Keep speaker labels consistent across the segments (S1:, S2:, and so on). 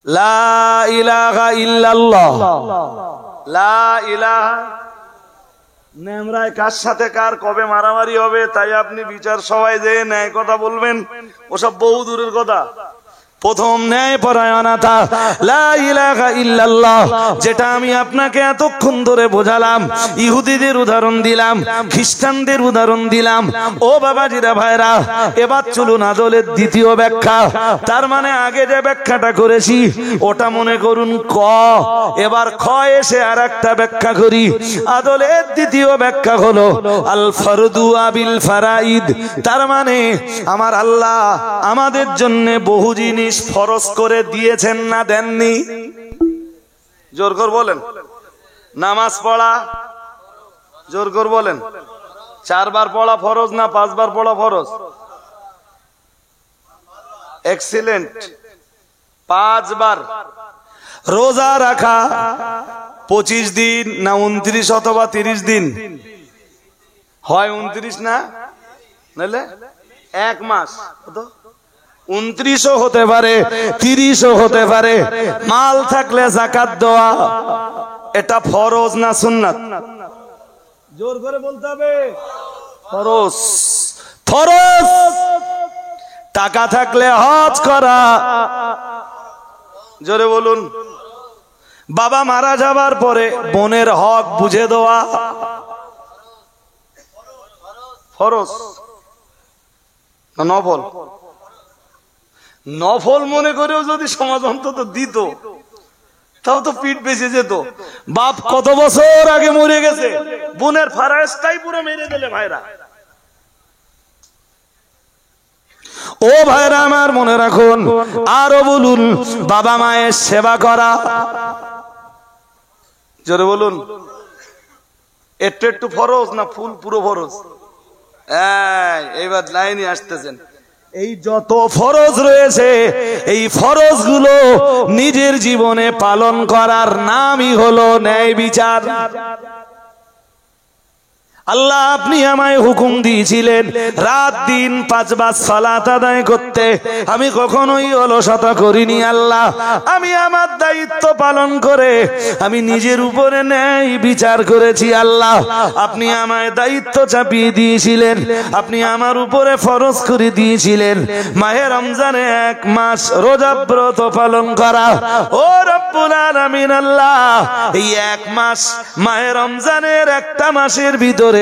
S1: লা ইলাহা ইল্লাল্লাহ, লা ইলাহা। নেমরায় কার সাথে কার কবে মারামারি হবে তাই আপনি বিচার সভায় যে ন্যায় কথা বলবেন, ওসব বহু দূরের কথা। প্রথম ন্যায় পরায়ণতা লা ইলাহা ইল্লাল্লাহ, যেটা আমি আপনাকে এতক্ষণ ধরে বোঝালাম, ইহুদিদের উদাহরণ দিলাম, খ্রিস্টানদের উদাহরণ দিলাম। ও বাবাজিরা ভাইরা, এবার চলুন আদলের দ্বিতীয় ব্যাখ্যা। তার মানে আগে যে ব্যাখ্যাটা করেছি ওটা মনে করুন ক, এবার খ এসে আর একটা ব্যাখ্যা করি। আদলের দ্বিতীয় ব্যাখ্যা হলো আল ফরদু আবিল ফারাইদ। তার মানে আমার আল্লাহ আমাদের জন্য বহু জিনিস ফরজ করে দিয়েছেন না দেননি? জোর করে বলেন। নামাজ পড়া জোর করে বলেন। 4 বার পড়া ফরজ না 5 বার পড়া ফরজ? এক্সিলেন্ট, 5 বার। রোজা রাখা 25 দিন না 29 অথবা 30 দিন? হয় 29 না, নাহলে 1 মাস। কত? 29ও হতে পারে, 30ও হতে পারে। মাল থাকলে যাকাত দেওয়া, এটা ফরজ না সুন্নাত? জোর করে বলতে হবে। ফরজ, ফরজ। টাকা থাকলে হজ করা, জোরে বলুন। বাবা মারা যাবার পরে বোনের হক বুঝে দেওয়া, ফরজ না নফল? নফল মনে করেও যদি সমাজ অন্তত দিত তাও তো পিঠ বেঁচে যেত। বাপ কত বছর আগে মরে গেছে, বোনের ফারাজটাই পুরো মেরে দিলে ভাইরা। ও ভাইরা আমার মনে রাখুন, আরো বলুন বাবা মায়ের সেবা করা, জোরে বলুন। একটু একটু ফরজ না ফুল পুরো ফরজ? এইবার লাইনে আসতেছেন। এই যত ফরজ রয়েছে এই ফরজ গুলো নিজের জীবনে পালন করার নামই হলো ন্যায় বিচার। আল্লাহ আপনি আমায় হুকুম দিয়েছিলেন রাত দিন 5 বার সালাত আদায় করতে, আমি কখনোই অলসতা করিনি। আল্লাহ আমি আমার দায়িত্ব পালন করে আমি নিজের উপরে ন্যায় বিচার করেছি। আল্লাহ আপনি আমায় দায়িত্ব চাপিয়ে দিয়েছিলেন, আপনি আমার উপরে ফরজ করে দিয়েছিলেন মাহে রমজানে 1 মাস রোজা ব্রত পালন করা। ও রব্বুল আলামিন আল্লাহ, এই 1 মাস মাহে রমজানের একটা মাসের ভিতরে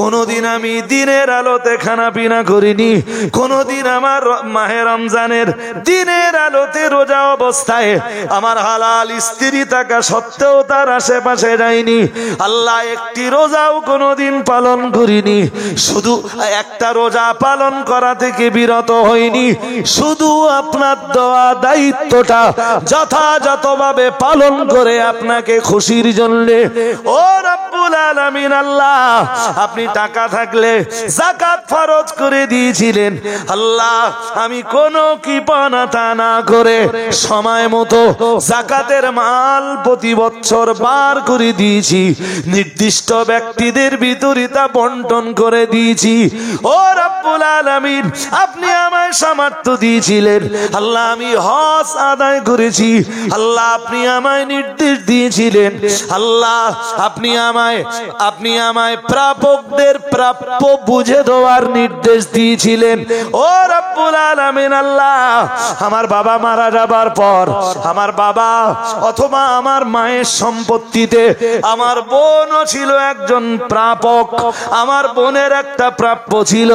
S1: কোনদিন আমি দিনের আলোতে খানা পিনা করিনি, কোনদিন আমার মাহে রমজানের দিনের আলোতে রোজা অবস্থায় আমার হালাল স্ত্রী থাকা সত্ত্বেও তার আশেপাশে যাইনি। আল্লাহ একটি রোজাও কোনদিন পালন করিনি, শুধু একটা রোজা পালন করা থেকে বিরত হইনি, শুধু আপনার দেওয়া দায়িত্বটা যথাযথভাবে পালন করে আপনাকে খুশির জন্য। ও রব্বুল আলামিন আল্লাহ আপনি টাকা থাকলে যাকাত ফরজ করে দিয়েছিলেন। আল্লাহ আমি কোনো কৃপণতা না করে সময় মতো যাকাতের মাল প্রতি বছর বার করে দিয়েছি, নির্দিষ্ট ব্যক্তিদের ভিতরে তা বন্টন করে দিয়েছি। ও রব্বুল আলামিন আপনি আমায় সামর্থ্য দিয়েছিলেন, আল্লাহ আমি হজ আদায় করেছি। আল্লাহ আপনি আমায় নির্দেশ দিয়েছিলেন, আল্লাহ আপনি আমায় প্রাপকদের প্রাপ্য বুঝে দেওয়ার নির্দেশ দিয়েছিলেন। ও রব্বুল আলামিন আল্লাহ আমার বাবা মারা যাবার পর আমার বাবা অথবা আমার মায়ের সম্পত্তিতে আমার বোনও ছিল একজন প্রাপক, আমার বোনের একটা প্রাপ্য ছিল।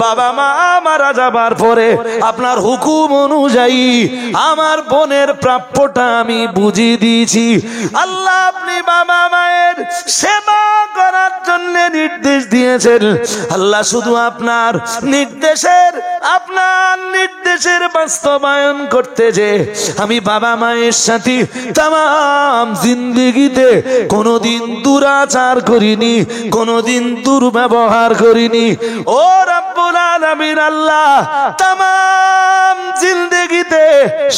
S1: বাবা মা মারা যাবার পরে আপনার হুকুম অনুযায়ী আমার বোনের প্রাপ্যটা আমি বুঝিয়ে দিয়েছি। আল্লাহ আপনি বাবা মায়ের সেবা করার জন্য নির্দেশ দিয়েছেন। আল্লাহ শুধু আপনার নির্দেশের বাস্তবায়ন করতে যে আমি বাবা মায়ের সাথে তামাম জিন্দেগিতে কোনোদিন দুরাচার করিনি, কোনোদিন দুর্ব্যবহার করিনি। ও রব্বুল রব্বুল আলামিন আল্লাহ তামাম জিন্দেগিতে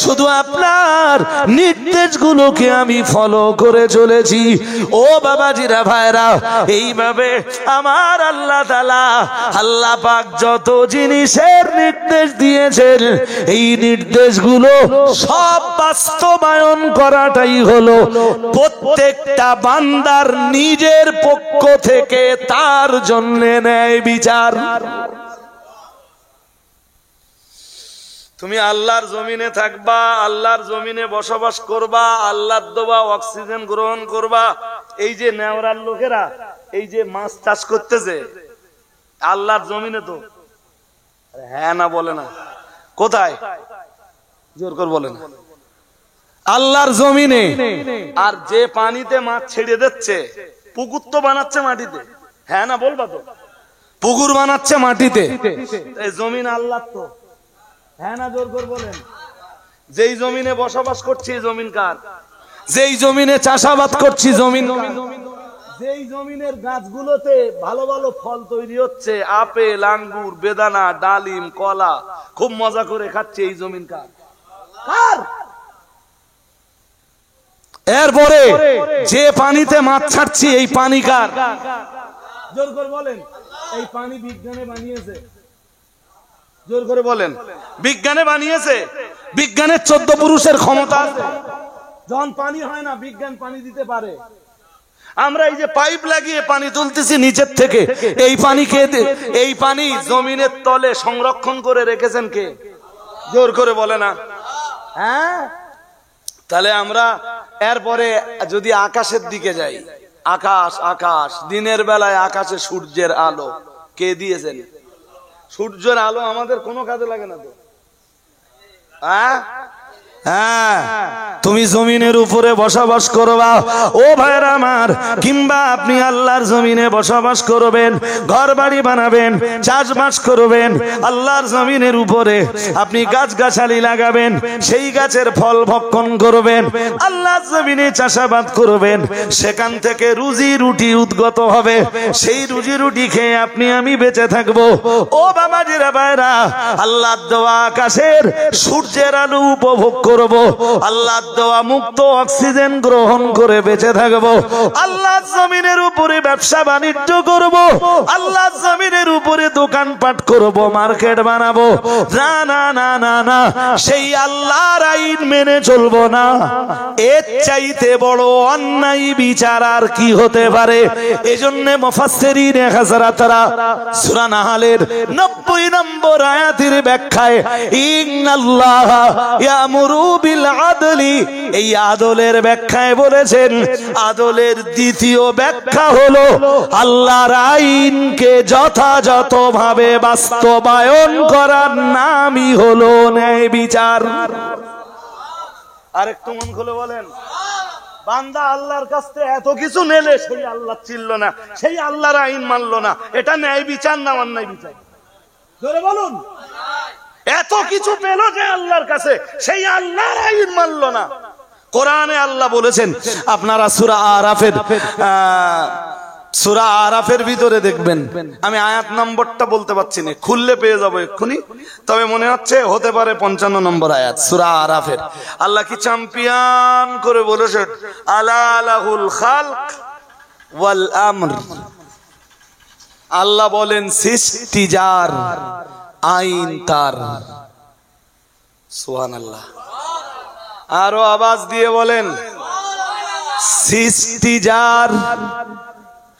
S1: শুধু আপনার নির্দেশগুলোকে আমি ফলো করে চলেছি। ও বাবাজিরা ভাইরা, এইভাবে আমার আল্লাহ তাআলা আল্লাহ পাক যত জিনিসের নির্দেশ দিয়েছেন এই নির্দেশগুলো সব বাস্তবায়ন করাটাই হলো প্রত্যেকটা বান্দার নিজের পক্ষ থেকে তার জন্য ন্যায় বিচার। তুমি আল্লাহর জমিনে থাকবা, আল্লাহর জমিনে বসবাস করবা, আল্লাহর দেওয়া অক্সিজেন গ্রহণ করবা। এই যে নেওয়ার লোকেরা এই যে মাছ চাষ করতেছে আল্লাহর জমিনে, তো হ্যাঁ না বলে না? কোথায়? জোর করে বলে না। আল্লাহর জমিনে। আর যে পানিতে মাছ ছেড়ে দিচ্ছে, পুকুর তো বানাচ্ছে মাটিতে, হ্যাঁ না বলবা তো? পুকুর বানাচ্ছে মাটিতে, এই জমিন আল্লাহর তো, হ্যাঁ না জোর করে বলেন? যেই জমিনে বসবাস করছি জমিন কার? যেই জমিনে চাষাবাদ করছি জমিন, যেই জমিনের গাছগুলোতে ভালো ভালো ফল তৈরি হচ্ছে, আপেল, আঙ্গুর, বেদানা, ডালিম, কলা, খুব মজা করে খাচ্ছে, এই জমিন কার? কার? এরপরে যে পানিতে মাছ ছাড়ছি এই পানি কার? জোর করে বলেন। এই পানি বিজ্ঞানে বানিয়েছে, জোর করে বলেন। বিজ্ঞানে বানিয়েছে। বিজ্ঞানের 14 পুরুষের ক্ষমতা আছে। যখন পানি হয় না বিজ্ঞান পানি দিতে পারে। আমরা এই যে পাইপ লাগিয়ে পানি তুলতেছি নিচের থেকে, এই পানি কে? এই পানি জমিনের তলে সংরক্ষণ করে রেখেছেন কে? জোর করে বলে না? হ্যাঁ। তাহলে আমরা এরপরে যদি আকাশের দিকে যাই, আকাশ, আকাশ দিনের বেলায় আকাশে সূর্যের আলো কে দিয়েছেন? সূর্যের আলো আমাদের কোনো কাজে লাগে না তো। হ্যাঁ, তুমি জমিনের উপরে বসবাস করবা ও ভাইরা আমার, কিংবা আপনি আল্লাহর জমিনে বসবাস করবেন, ঘর বাড়ি বানাবেন, চাষবাস করবেন, আল্লাহর জমিনের উপরে আপনি গাছগাছালি লাগাবেন, সেই গাছের ফল ভক্ষণ করবেন, আল্লাহর জমিনে চাষাবাদ করবেন, সেখান থেকে রুজি রুটি উদ্গত হবে, সেই রুজি রুটি খেয়ে আপনি আমি বেঁচে থাকবো। ও বাবাজিরা ভাইরা, আল্লাহর দেওয়া আকাশের সূর্যের আলো উপভোগ করব, আল্লাহর দেওয়া মুক্ত অক্সিজেন গ্রহণ করে বেঁচে থাকব, আল্লাহর জমিনের উপরে ব্যবসা বাণিজ্য করব, আল্লাহর জমিনের উপরে দোকানপাট করব, মার্কেট বানাবো। না না না না না, সেই আল্লাহর আইন মেনে চলবো না, এর চাইতে বড় অন্যায় বিচার আর কি হতে পারে? এজন্য মুফাসসিরিন হযরতরা সূরা নাহলের 90 নম্বর আয়াতের ব্যাখ্যায় ইন্নাল্লাহা ইয়ামুরু বিল আদলি, এই আদলের ব্যাখ্যায় বলেছেন, আদলের দ্বিতীয় ব্যাখ্যা হলো আল্লাহর আইনকে যথাযথভাবে বাস্তবায়ন করার নামই হলো ন্যায় বিচার। আরেকটু মন খুলে বলেন, বান্দা আল্লাহর কাছ থেকে এত কিছু নেলে সেই আল্লাহ চিনল না, সেই আল্লাহর আইন মানলো না, এটা ন্যায় বিচার না অন্যায় বিচার? জোরে বলুন। এত কিছু পেল যে আল্লাহর কাছে, সেই আল্লাহর আইন মানলো না। কোরআনে আল্লাহ বলেছেন, আপনারা সূরা আরাফের ভিতরে দেখবেন, আমি আয়াত নম্বরটা বলতে পারছি না, খুললে পেয়ে যাবো এক্ষুনি, তবে মনে হচ্ছে হতে পারে 55 নম্বর আয়াত সূরা আরাফের। আল্লাহ কি চ্যাম্পিয়ন করে বলেছেন, আলা লাহুল খালক ওয়াল আমর। আল্লাহ বলেন সৃষ্টি যার, আইন তার। সুবহানাল্লাহ। আরো আওয়াজ দিয়ে বলেন, সৃষ্টি যার।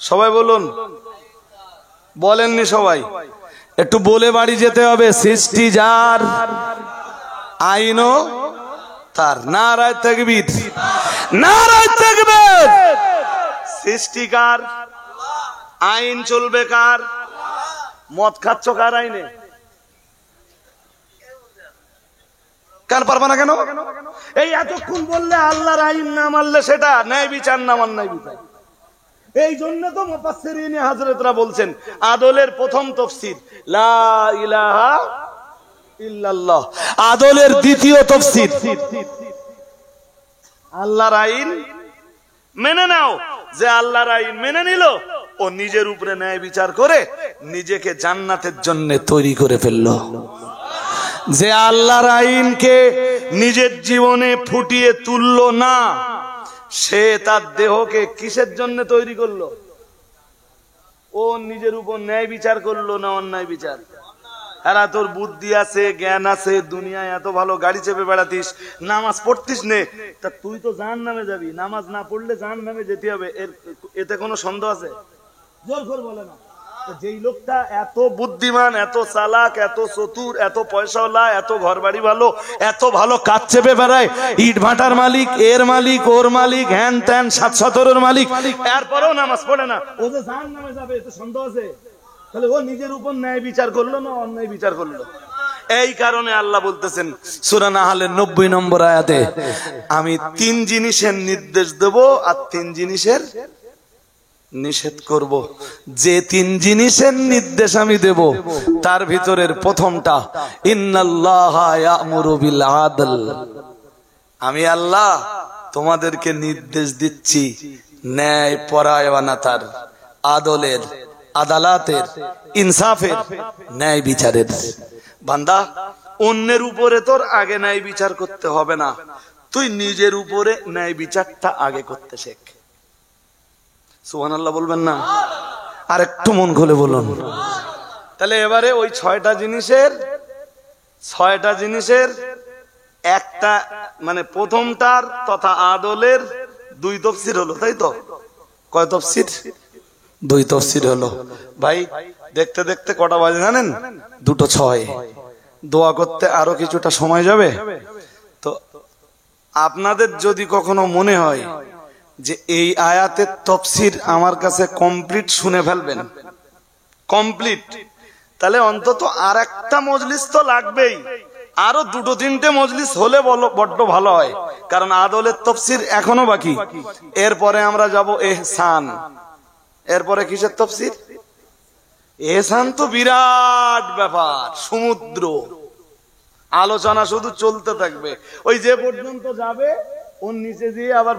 S1: সবাই বলুন, বলেননি সবাই? একটু বলে বাড়ি যেতে হবে। সৃষ্টি যার, আইনও তার। নারায়ে তাকবীর, নারায়ে তাকবীর। সৃষ্টিকার, আইন চলবে কার? মদ খাচ্ছ কার আইনে? কার পারবা না কেন? এই এতক্ষণ বললে আল্লাহর আইন না মানলে সেটা ন্যায় বিচার না অন্যায় বিচার। এই জন্য তো মুফাসসিরিন হযরতরা বলছেন, আদলের প্রথম তাফসীর লা ইলাহা ইল্লাল্লাহ, আদলের দ্বিতীয় তাফসীর আল্লাহর আইন মেনে নাও। যে আল্লাহর আইন মেনে নিল ও নিজের উপরে ন্যায় বিচার করে নিজেকে জান্নাতের জন্য তৈরি করে ফেললো। যে আল্লাহর আইনকে নিজের জীবনে ফুটিয়ে তুললো না, সে তার দেহকে কিসের জন্য তৈরি করলো? ও নিজের উপর ন্যায় বিচার করলো না অন্যায় বিচার? এরা তোর বুদ্ধি আছে, জ্ঞান আছে, দুনিয়ায় এত ভালো গাড়ি চেপে বেড়াতিস, নামাজ পড়তিস নে, তা তুই তো জাহান্নামে যাবি। নামাজ না পড়লে জাহান্নামে যেতে হবে, এতে কোনো সন্দেহ আছে? জোর করে বলে না। যেই লোকটা এত বুদ্ধিমান, এত চালাক, এত চতুর, এত পয়সাওয়ালা, এত ঘর বাড়ি ভালো, এত ভালো কাজ চেপে বেড়ায়, ইট ভাটার মালিক, এর মালিক, ওর মালিক, হ্যান ত্যান 7-17 মালিক, এরপরেও নামাজ পড়ে না, ও যে জাহান্নামে যাবে এতে সন্দেহ আছে? তাহলে ও নিজের উপর ন্যায় বিচার করলো না অন্যায় বিচার করলো? এই কারণে আল্লাহ বলতেছেন সূরা নাহলের 90 নম্বর আয়াতে, আমি 3 জিনিসের নির্দেশ দেব আর 3 জিনিসের নিষেধ করব। যে 3 জিনিসের নির্দেশ আমি দেব তার ভিতরের প্রথমটা, ইন্নাল্লাহা ইয়া'মুরু বিল আদল। আমি আল্লাহ তোমাদেরকে নির্দেশ দিচ্ছি ন্যায় পরায়ণতার, আদলের, আদালতের, ইনসাফের, ন্যায় বিচারের। বান্দা, অন্যের উপরে তোর আগে ন্যায় বিচার করতে হবে না, তুই নিজের উপরে ন্যায় বিচারটা আগে করতে শেখ। সুবহানাল্লাহ বলবেন না? আর একটু মন খুলে বলুন। তাহলে এবারে ওই 6টা জিনিসের একটা, মানে প্রথমটার তথা আদলের 2 তফসির হলো, তাই তো? কয় তফসির? 2 তফসির হলো। ভাই দেখতে দেখতে কটা বাজে জানেন? 2:06। দোয়া করতে আরো কিছুটা সময় যাবে। তো আপনাদের যদি কখনো মনে হয় যে এই আয়াতের তফসির আমার কাছে কমপ্লিট শুনে ফেলবেন, কমপ্লিট, তাহলে অন্তত আর একটা মজলিস তো লাগবেই। আরো 2-3টে মজলিস হলে বড্ড ভালো হয়, কারণ আদলের তফসির এখনো বাকি। এরপরে আমরা যাব এহসান। এরপরে কিসের তফসির? এহসান তো বিরাট ব্যাপার, সমুদ্র। আলোচনা শুধু চলতে থাকবে, ওই যে পর্যন্ত যাবে ওর নিচে দিয়ে আবার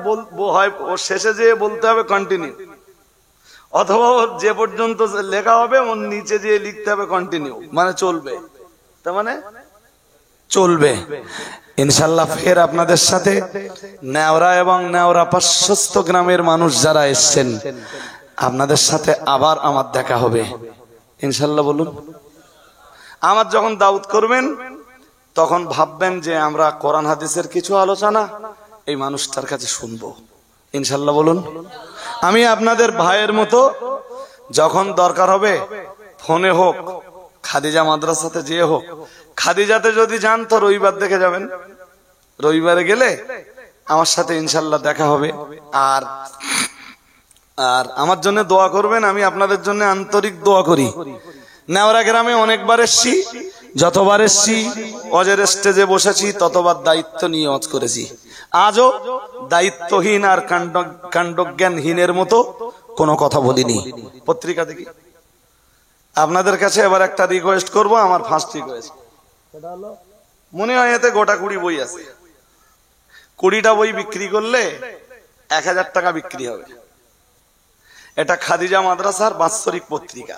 S1: হয়, ওর শেষে যেয়ে বলতে হবে কন্টিনিউ, অথবা যে পর্যন্ত লেখা হবে ওর নিচে দিয়ে লিখতে হবে কন্টিনিউ, মানে চলবে। তার মানে চলবে ইনশাল্লাহ। ফের আপনাদের সাথে নেওরা এবং নেওরা পার্শ্বস্থ গ্রামের মানুষ যারা এসছেন, আপনাদের সাথে আবার আমার দেখা হবে ইনশাল্লাহ। বলুন, আমার যখন দাওয়াত করবেন তখন ভাববেন যে আমরা কোরআন হাদিসের কিছু আলোচনা এই মানুষটার কাছে শুনবো ইনশাল্লাহ। বলুন, আমি আপনাদের ভাইয়ের মতো, যখন দরকার হবে ফোনে হোক, খাদিজা মাদ্রাসাতে যেয়ে হোক, খাদিজাতে যদি যান তো রবিবার দেখে যাবেন, রবিবারে গেলে আমার সাথে ইনশাল্লাহ দেখা হবে। আর আর আমার জন্য দোয়া করবেন, আমি আপনাদের জন্য আন্তরিক দোয়া করি। নেওরা গ্রামে অনেকবার এসছি, যতবার এসছি অজের স্টেজে বসেছি ততবার দায়িত্ব নিয়ে ওয়াজ করেছি। আজও দায়িত্বহীন আর কাণ্ডজ্ঞানহীনের মতো কোনো কথা বলিনি। পত্রিকা দেখি আপনাদের কাছে এবার একটা রিকোয়েস্ট করব, আমার ফার্স্ট রিকোয়েস্ট। সেটা হলো, মনে হয় এতে গোটা 20 বই আছে, 20টা বই বিক্রি করলে 1000 টাকা বিক্রি হবে। এটা খাদিজা মাদ্রাসার বাৎসরিক পত্রিকা।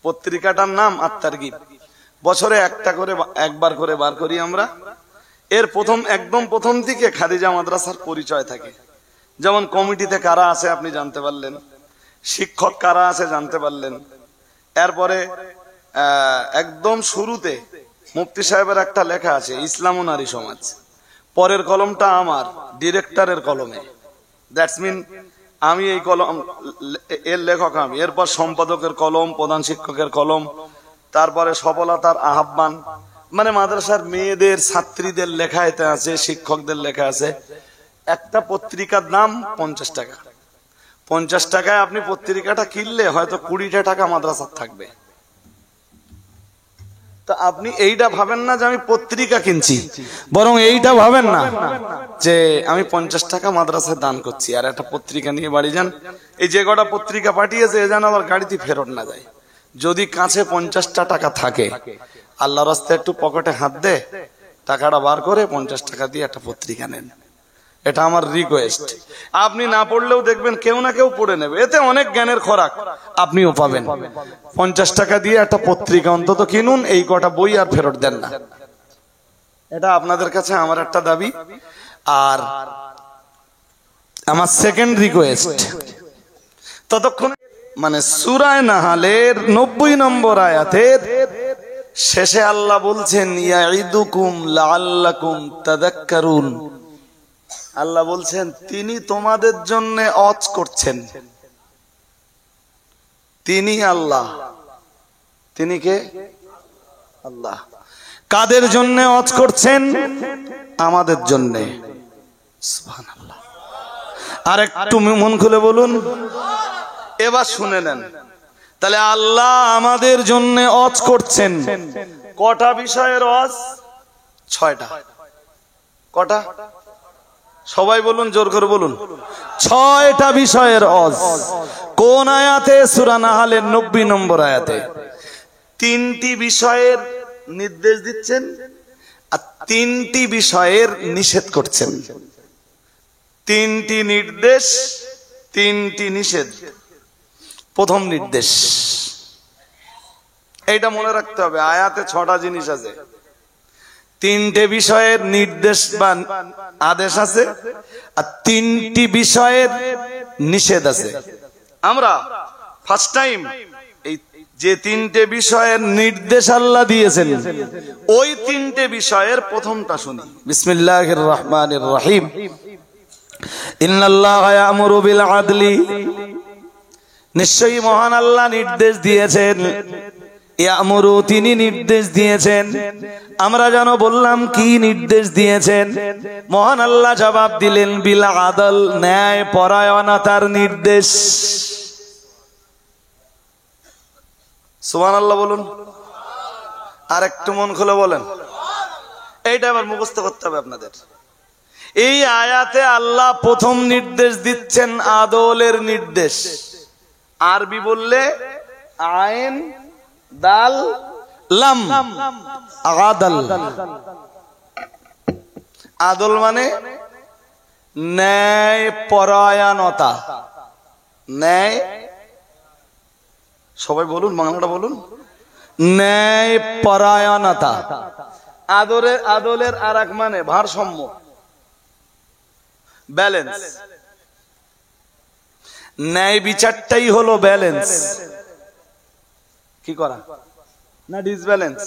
S1: পত্রিকাটার নাম আত-তারগিব। বছরে একবার করে বার করি আমরা। এর একদম প্রথম দিকে খাদিজা মাদ্রাসার পরিচয় থাকে, যেমন কমিটিতে কারা আছে আপনি জানতে পারলেন, শিক্ষক কারা আছে জানতে পারলেন। এরপরে একদম শুরুতে মুফতি সাহেবের একটা লেখা আছে, ইসলাম ও নারী সমাজ। পরের কলমটা আমার ডিরেক্টরের কলমে, দ্যাটস মিন আমি এই কলম, এর লেখক আমি। এরপর সম্পাদকের কলম, প্রধান শিক্ষকের কলম, তারপরে সফলতার আহ্বান, মানে মাদ্রাসার মেয়েদের, ছাত্রীদের লেখা এতে আছে, শিক্ষকদের লেখা আছে। একটা পত্রিকার দাম 50 টাকা। 50 টাকায় আপনি পত্রিকাটা কিনলে হয়তো 20টা টাকা মাদ্রাসার থাকবে। তো আপনি এইটা ভাবেন না যে আমি পত্রিকা কিনছি, বরং এইটা ভাবেন না যে আমি 50 টাকা মাদ্রাসায় দান করছি আর একটা পত্রিকা নিয়ে বাড়ি যান। এই যে কটা পত্রিকা পাঠিয়েছে এ যেন আবার গাড়িতে ফেরত না যায়। যদি কাছে 50টা টাকা থাকে, আল্লাহর রাস্তায় একটু পকেটে হাত দে, টাকাটা বার করে 50 টাকা দিয়ে একটা পত্রিকা নেন। এটা আমার রিকোয়েস্ট। আপনি না পড়লেও দেখবেন কেউ না কেউ পড়ে নেবে, এতে অনেক জ্ঞানের খোরাক আপনিও পাবেন। 50 টাকা দিয়ে একটা পত্রিকা অন্তত কিনুন, এই কটা বই আর ফেরত দেন না। এটা আপনাদের কাছে আমার একটা দাবি। আর আমার সেকেন্ড রিকোয়েস্ট, ততক্ষণ মানে সূরা নাহলের 90 নম্বর আয়াতের শেষে আল্লাহ বলছেন ইয়াইদুকুম লাআল্লাকুম তাযাক্কারুন। আল্লাহ বলছেন তিনি তোমাদের জন্য ওয়াজ করছেন। তিনি আল্লাহ। তিনি কে? আল্লাহ। কাদের জন্য ওয়াজ করছেন? আমাদের জন্য। সুবহানাল্লাহ। আর একটু মন খুলে বলুন, এবার শুনে নেন। তাহলে আল্লাহ আমাদের জন্য ওয়াজ করছেন। কটা বিষয়ের ওয়াজ? 6টা। কটা? সবাই বলুন, জোর করে বলুন। 6টা বিষয়ের ওয়াজ। কোন আয়াতে? সূরা নাহলের 90 নম্বর আয়াতে। 3টি বিষয়ের নির্দেশ দিচ্ছেন আর 3টি বিষয়ের নিষেধ করছেন। 3টি নির্দেশ, 3টি নিষেধ। প্রথম নির্দেশ, এইটা মনে রাখতে হবে, আয়াতে 6টা জিনিস আছে, 3টে বিষয়ের নির্দেশ বা আদেশ আছে আর 3টি বিষয়ের নিষেধ আছে। আমরা ফার্স্ট টাইম এই যে 3টে বিষয়ের নির্দেশ আল্লাহ দিয়েছেন, ওই 3টে বিষয়ের প্রথমটা শুনি। বিসমিল্লাহির রহমানির রহিম। ইন্নাল্লাহা ইয়া'মুরু বিল আদলি, নিশ্চয়ই মহান আল্লাহ নির্দেশ দিয়েছেন। ইয়া'মুরু, তিনি নির্দেশ দিয়েছেন। আমরা যেন বললাম কি নির্দেশ দিয়েছেন? মহান আল্লাহ জবাব দিলেন বিল আদল, ন্যায় পরায়ণতার নির্দেশ। সুবহানাল্লাহ বলুন। আর একটু মন খুলে বলেন। এইটা আবার মুখস্থ করতে হবে আপনাদের। এই আয়াতে আল্লাহ প্রথম নির্দেশ দিচ্ছেন আদলের নির্দেশ। আরবি বললে আইন দাল লাম, আদাল। আদল মানে ন্যায় পরায়ণতা। ন্যায়, সবাই বলুন, বাংলাটা বলুন। ন্যায় পরায়ণতা। আদলের আর এক মানে ভারসাম্য, ব্যালেন্স। ন্যায় বিচারটাই হলো ব্যালেন্স। কি করা না ডিসব্যালেন্স?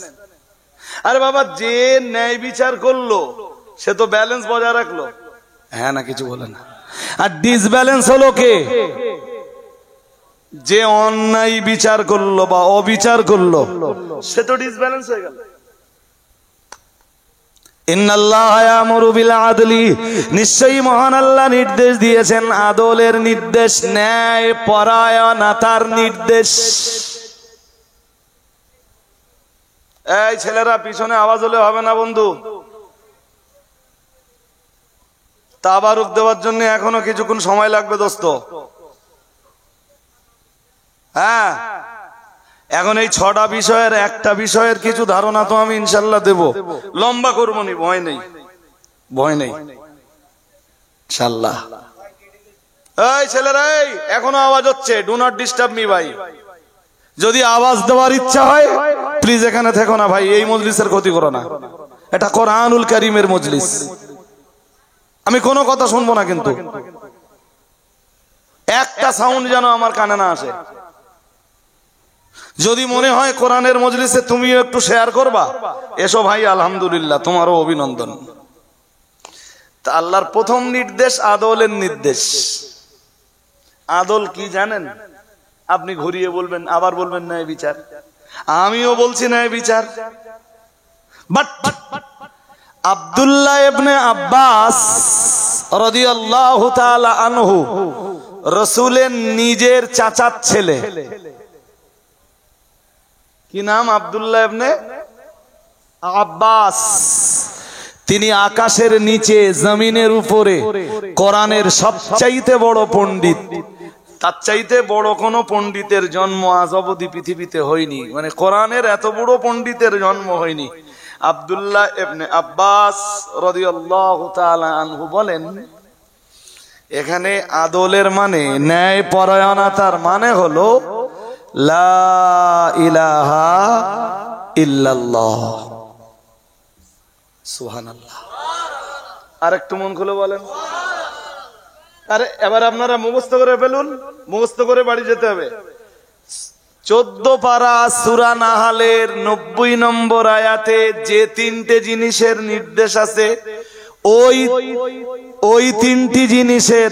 S1: আরে বাবা, যে ন্যায় বিচার করলো সে তো ব্যালেন্স বজায় রাখলো, হ্যাঁ না কিছু বলে না। আর ডিসব্যালেন্স হলো কে? যে অন্যায় বিচার করলো বা অবিচার করলো, সে তো ডিসব্যালেন্স হয়ে গেল। ইন্নাল্লাহা ইয়া'মুরু বিল আদলি, নিশ্চয়ই মহান আল্লাহ নির্দেশ দিয়েছেন আদলের নির্দেশ, ন্যায় পরায়ণতার নির্দেশ। এই ছেলেরা, পিছনে আওয়াজ হলে হবে না বন্ধু। তাবারুক দেওয়ার জন্য এখনো কিছুক্ষণ সময় লাগবে দোস্ত। হ্যাঁ, এখন এই 6টা বিষয়ের একটা বিষয়ের কিছু ধারণা তো আমি ইনশাল্লাহ দেব। লম্বা করবো নি, ভয় নেই, ভয় নেই ইনশাল্লাহ। এই ছেলেরা, এই এখনো আওয়াজ হচ্ছে, ডু নট ডিস্টার্ব মি ভাই। যদি আওয়াজ দেওয়ার ইচ্ছা হয় প্লিজ এখানে থেকো না ভাই, এই মজলিসের ক্ষতি করো না। এটা কোরআনুল কারীমের মজলিস, আমি কোনো কথা শুনবো না, কিন্তু একটা সাউন্ড যেন আমার কানে না আসে। যদি মনে হয় কোরআনের মজলিসে তুমিও একটু শেয়ার করবা, এসো ভাই, আলহামদুলিল্লাহ, তোমারও অভিনন্দন। তা আল্লাহর প্রথম নির্দেশ আদলের নির্দেশ। আদল কি জানেন? আপনি ঘুরিয়ে বলবেন, আবার বলবেন ন্যায় বিচার। আমিও বলছি ন্যায় বিচার, বাট আব্দুল্লাহ ইবনে আব্বাস রাদিয়াল্লাহু তাআলা আনহু, রাসূলের নিজের চাচার ছেলে, কি নাম? আব্দুল্লাহ ইবনে আব্বাস। তিনি আকাশের নিচে জমিনের উপরে কোরআনের সবচাইতে বড় পণ্ডিত। তার চাইতে বড় কোন পণ্ডিতের জন্ম আজ অবধি পৃথিবীতে হয়নি, মানে কোরআনের এত বড় পণ্ডিতের জন্ম হয়নি। আব্দুল্লাহ ইবনে আব্বাস রাদিয়াল্লাহু তাআলা আনহু বলেন, এখানে আদলের মানে ন্যায় পরায়ণতার মানে হলো লা ইলাহা ইল্লাল্লাহ। সুবহানাল্লাহ। আর একটু মন খুলে বলেন। আরে এবার আপনারা মুখস্থ করে ফেলুন, মুখস্থ করে বাড়ি যেতে হবে। 14 পারা সূরা নাহালের 90 নম্বর আয়াতে যে 3টে জিনিসের নির্দেশ আছে, ওই 3টি জিনিসের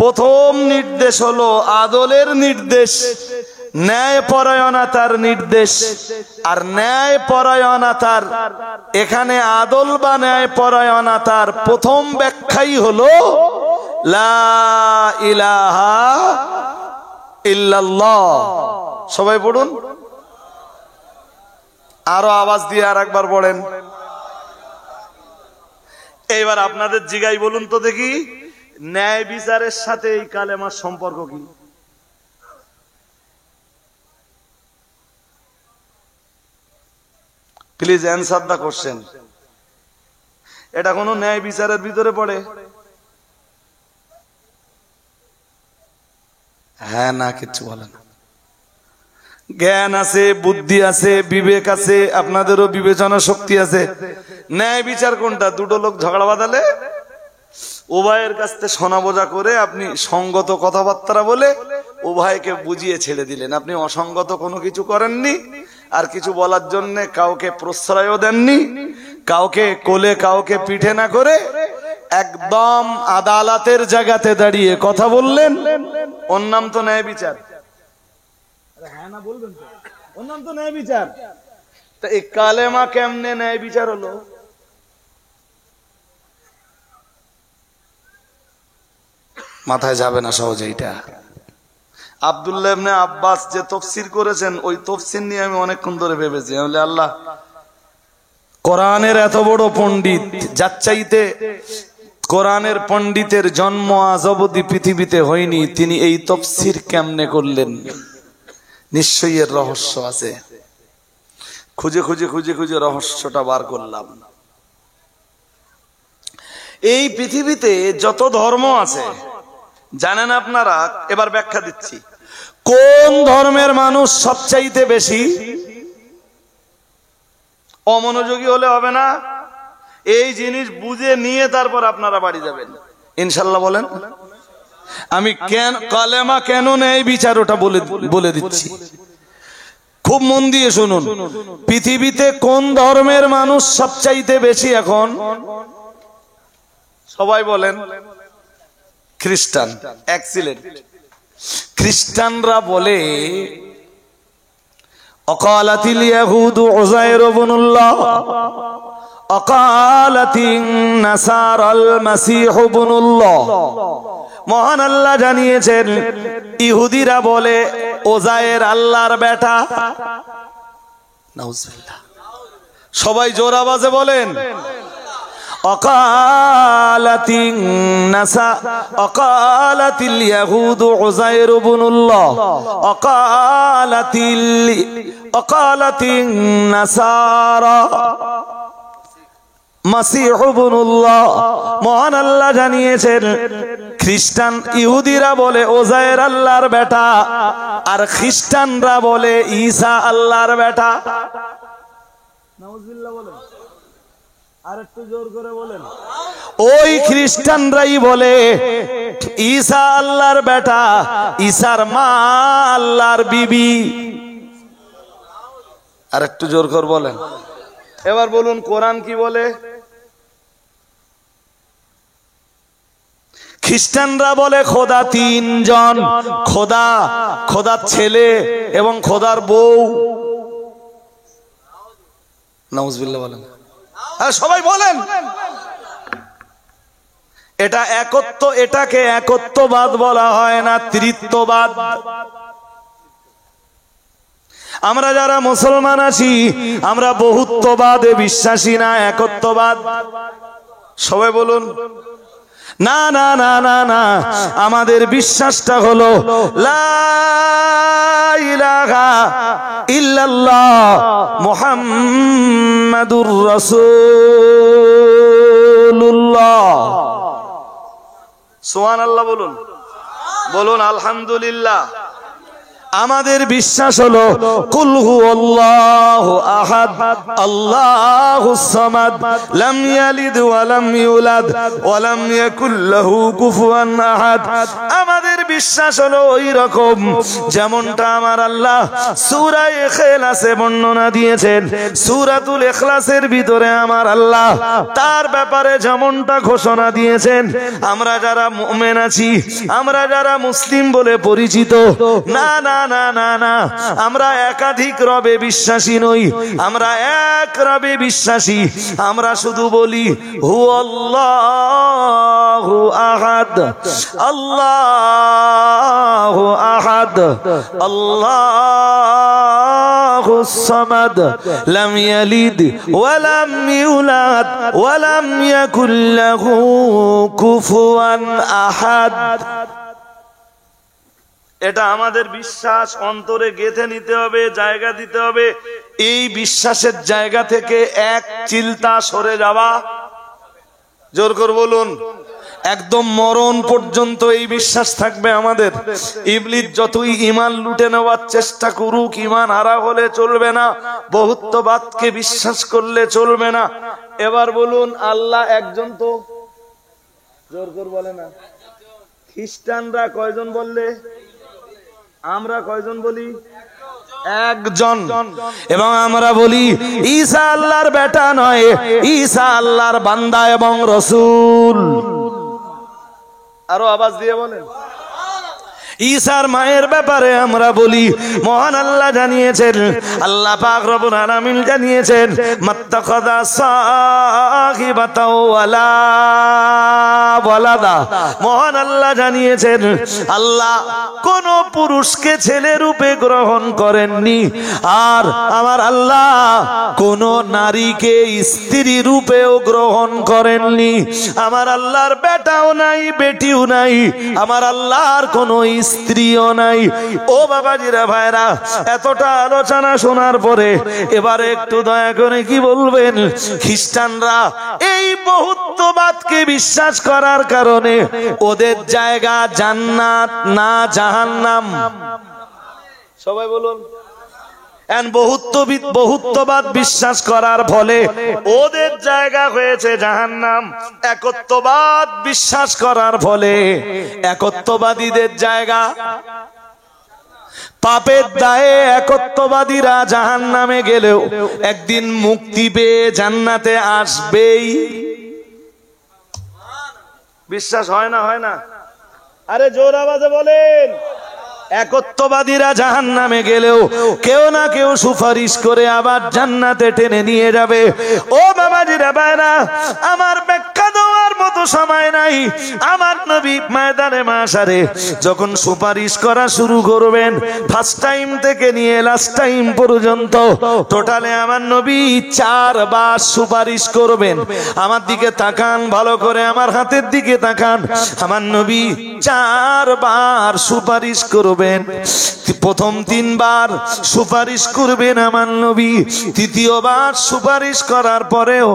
S1: প্রথম নির্দেশ হলো আদলের নির্দেশ, ন্যায় পরায়ণতার নির্দেশ। আর ন্যায় পরায়ণতার এখানে আদল বা ন্যায় পরায়ণতার প্রথম ব্যাখ্যাই হলো লা ইলাহা ইল্লাল্লাহ। সবাই পড়ুন, আরো আওয়াজ দিয়ে আর একবার পড়েন। এইবার আপনাদের জিগাই বলুন তো দেখি, ন্যায় বিচারের সাথে এই কালেমার সম্পর্ক কি? Please answer the question. এটা কোনো ন্যায় বিচারের ভিতরে পড়ে? হ্যাঁ না কিছু বলে না। জ্ঞান আছে, বুদ্ধি আছে, বিবেক আছে, আপনাদেরও বিবেচনা শক্তি আছে। ন্যায় বিচার কোনটা? দুটো লোক ঝগড়া বাঁধালে উভয়ের কাছ থেকে শোনা বোঝা করে আপনি সঙ্গত কথাবার্তা বলে উভয়কে বুঝিয়ে ছেড়ে দিলেন। আপনি অসঙ্গত কোনো কিছু করেননি, আর কিছু বলার জন্য কাউকে প্রশ্রয়ও দেননি, কাউকে কোলে কাউকে পিঠে না করে একদম আদালতের জায়গাতে দাঁড়িয়ে কথা বললেন। ওর নাম তো ন্যায় বিচার। হ্যাঁ না বলবেন তো, ওর নাম তো ন্যায় বিচার। তা এই কালেমা কেমনে ন্যায় বিচার হলো? মাথায় যাবে না সহজে এটা। আব্দুল্লাহ ইবনে আব্বাস যে তাফসীর করেছেন, ওই তাফসীর নিয়ে আমি অনেকক্ষণ ধরে ভেবেছি। বলে আল্লাহ, কোরআনের এত বড় পণ্ডিত, যার চাইতে কোরআনের পণ্ডিতের জন্ম আজ অবধি পৃথিবীতে হয়নি, তিনি এই তাফসীর কেমনে করলেন? নিশ্চয়ই এর রহস্য আছে। খুঁজে খুঁজে খুঁজে খুঁজে রহস্যটা বার করলাম। এই পৃথিবীতে যত ধর্ম আছে জানেন আপনারা? এবার ব্যাখ্যা দিচ্ছি। কোন ধর্মের মানুষ সবচাইতে বেশি? অমনোযোগী হলে হবে না, এই জিনিস বুঝে নিয়ে তারপর আপনারা বাড়ি যাবেন ইনশাল্লাহ। বলেন, আমি কেন কালেমা কেন ন্যায় বিচার ওটা বলে দিচ্ছি, খুব মন দিয়ে শুনুন। পৃথিবীতে কোন ধর্মের মানুষ সবচাইতে বেশি এখন? সবাই বলেন খ্রিস্টান। এক্সিলেন্ট। খ্রিস্টানরা বলে অকালাতিল ইয়াহুদু উযাইর ইবনুল্লাহ, অকালাতিন নাসারাল মাসীহ ইবনুল্লাহ। মহান আল্লাহ জানিয়েছেন, ইহুদিরা বলে উযাইর আল্লাহর বেটা। নাউজুবিল্লাহ। সবাই জোর আওয়াজে বলেন অকালাতিল ইয়াহুদু উযাইর ইবনুল্লাহ, অকালাতিন নাসারা মাসীহ ইবনুল্লাহ। মহান আল্লাহ জানিয়েছেন, খ্রিস্টান ইহুদিরা বলে উযাইর আল্লাহর বেটা, আর খ্রিস্টানরা বলে ঈসা আল্লাহর বেটা। নাউজুবিল্লাহ বলেন, আর একটু জোর করে বলেন। ওই খ্রিস্টানরাই বলে ঈসা আল্লাহর বেটা, ঈসার মা আল্লাহর বিবি। আর একটু জোর করে বলেন। এবার বলুন কোরআন কি বলে? খ্রিস্টানরা বলে খোদা তিনজন, খোদার ছেলে এবং খোদার বউ। নাউজুবিল্লাহ বলেন। সবাই বলেন। এটা একত্ব, এটাকে একত্ববাদ বলা হয় না, ত্রিত্ববাদ। আমরা যারা মুসলমান আছি, আমরা বহুত্ববাদে বিশ্বাসী না, একত্ববাদ। সবাই বলুন না না না না না, আমাদের বিশ্বাসটা হলো লা ইলাহা ইল্লাল্লাহ মুহাম্মাদুর রাসূলুল্লাহ। সুবহানাল্লাহ বলুন, বলুন আলহামদুলিল্লাহ। আমাদের বিশ্বাস হলো কুল হুয়াল্লাহু আহাদ আল্লাহুস সামাদ লাম ইয়ালিদ ওয়া লাম ইউলাদ ওয়া লাম ইয়াকুল লাহু কুফুয়ান আহাদ। আমাদের বিশ্বাস হলো ওই রকম যেমনটা আমার আল্লাহ সূরা ইখলাসে বর্ণনা দিয়েছেন। সূরাতুল ইখলাসের ভিতরে আমার আল্লাহ তার ব্যাপারে যেমনটা ঘোষণা দিয়েছেন, আমরা যারা মুমিন আছি, আমরা যারা মুসলিম বলে পরিচিত, না না না না না, আমরা একাধিক রবে বিশ্বাসী নই, আমরা এক রবে বিশ্বাসী। আমরা শুধু বলি হুয়াল্লাহু আহাদ আল্লাহু আহাদ আল্লাহুস সামাদ লাম ইয়ালিদ ওয়া লাম ইউলাদ ওয়া লাম ইয়াকুল লাহু কুফুয়ান আহাদ। এটা আমাদের বিশ্বাস, অন্তরে গেঁথে নিতে হবে, জায়গা দিতে হবে। এই বিশ্বাসের জায়গা থেকে এক চিলতা সরে যাওয়া, জোর করে বলুন, একদম মরণ পর্যন্ত এই বিশ্বাস থাকবে আমাদের। ইবলিস যতই ঈমান লুটে নেওয়ার চেষ্টা করুক, ঈমান হারা হলে চলবে না, বহুত্ববাদকে বিশ্বাস করলে চলবে না। এবার বলুন, আল্লাহ একজন তো, জোর করে বলে না। খ্রিস্টানরা কয়জন বললে? আমরা কয়জন বলি? একজন। এবং আমরা বলি ঈসা আল্লাহর বেটা নয়, ঈসা আল্লাহর বান্দা এবং রাসূল। আরো আওয়াজ দিয়ে বলেন। ঈসার মায়ের ব্যাপারে আমরা বলি, মহান আল্লাহ জানিয়েছেন, আল্লাহ পাক রব্বুল আলামিন জানিয়েছেন, মাত্তাখাযা সাহিবাতাও ওয়ালা ওয়ালাদা। মহান আল্লাহ জানিয়েছেন, আল্লাহ কোন পুরুষকে ছেলে রূপে গ্রহণ করেননি, আর আমার আল্লাহ কোন নারীকে স্ত্রী রূপেও গ্রহণ করেননি। আমার আল্লাহর বেটাও নাই, বেটিও নাই, আমার আল্লাহর কোন স্ত্রীও নাই। ও বাবাজিরা, ভাইরা, এতটা আলোচনা শোনার পরে এবারে একটু দয়া করে কি বলবেন? খ্রিস্টানরা এই বহুত্ববাদকে বিশ্বাস করার কারণে ওদের জায়গা জান্নাত না জাহান্নাম? সবাই বলুন। বহুত্ববাদ বিশ্বাস করার ফলে ওদের জায়গা হয়েছে জাহান্নাম। একত্ববাদ বিশ্বাস করার ফলে একত্ববাদীদের জায়গা, পাপের দায়ে একত্ববাদীরা জাহান্নামে গেলেও একদিন মুক্তি পেয়ে জান্নাতে আসবেই। বিশ্বাস হয় না? হয় না? আরে জোর আওয়াজে বলেন। একত্ববাদীরা জাহান্নামে গেলেও কেউ না কেউ সুপারিশ করে আবার জান্নাতে টেনে নিয়ে যাবে। ও বাবাজিরা, ভাইরা, আমার ব্যাখ্যা দেওয়ার মতো সময় নাই। আমার নবী ময়দানে মাশারে যখন সুপারিশ করা শুরু করবেন, ফার্স্ট টাইম থেকে নিয়ে লাস্ট টাইম পর্যন্ত টোটালে আমার নবী 4 বার সুপারিশ করবেন। আমার দিকে তাকান, ভালো করে আমার হাতের দিকে তাকান। আমার নবী 4 বার সুপারিশ করবেন। প্রথম 3 বার সুপারিশ করবেন আমার নবী, তৃতীয়বার সুপারিশ করার পরেও